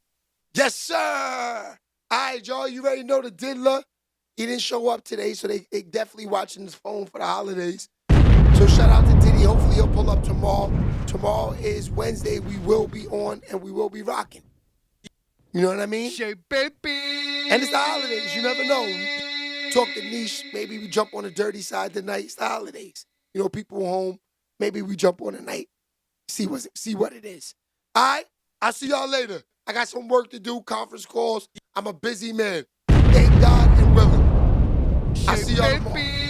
Yes, sir. All right, y'all, you already know the diddler. He didn't show up today, so they definitely watching his phone for the holidays. So shout out to Diddy. Hopefully he'll pull up tomorrow. Tomorrow is Wednesday. We will be on and we will be rocking. You know what I mean? Sheababytv. And it's the holidays. You never know. Talk to Niche. Maybe we jump on the dirty side tonight. It's the holidays. You know, people home. Maybe we jump on tonight. See what it is. All right? I'll see y'all later. I got some work to do, conference calls. I'm a busy man. Thank God and willing. I'll see y'all tomorrow.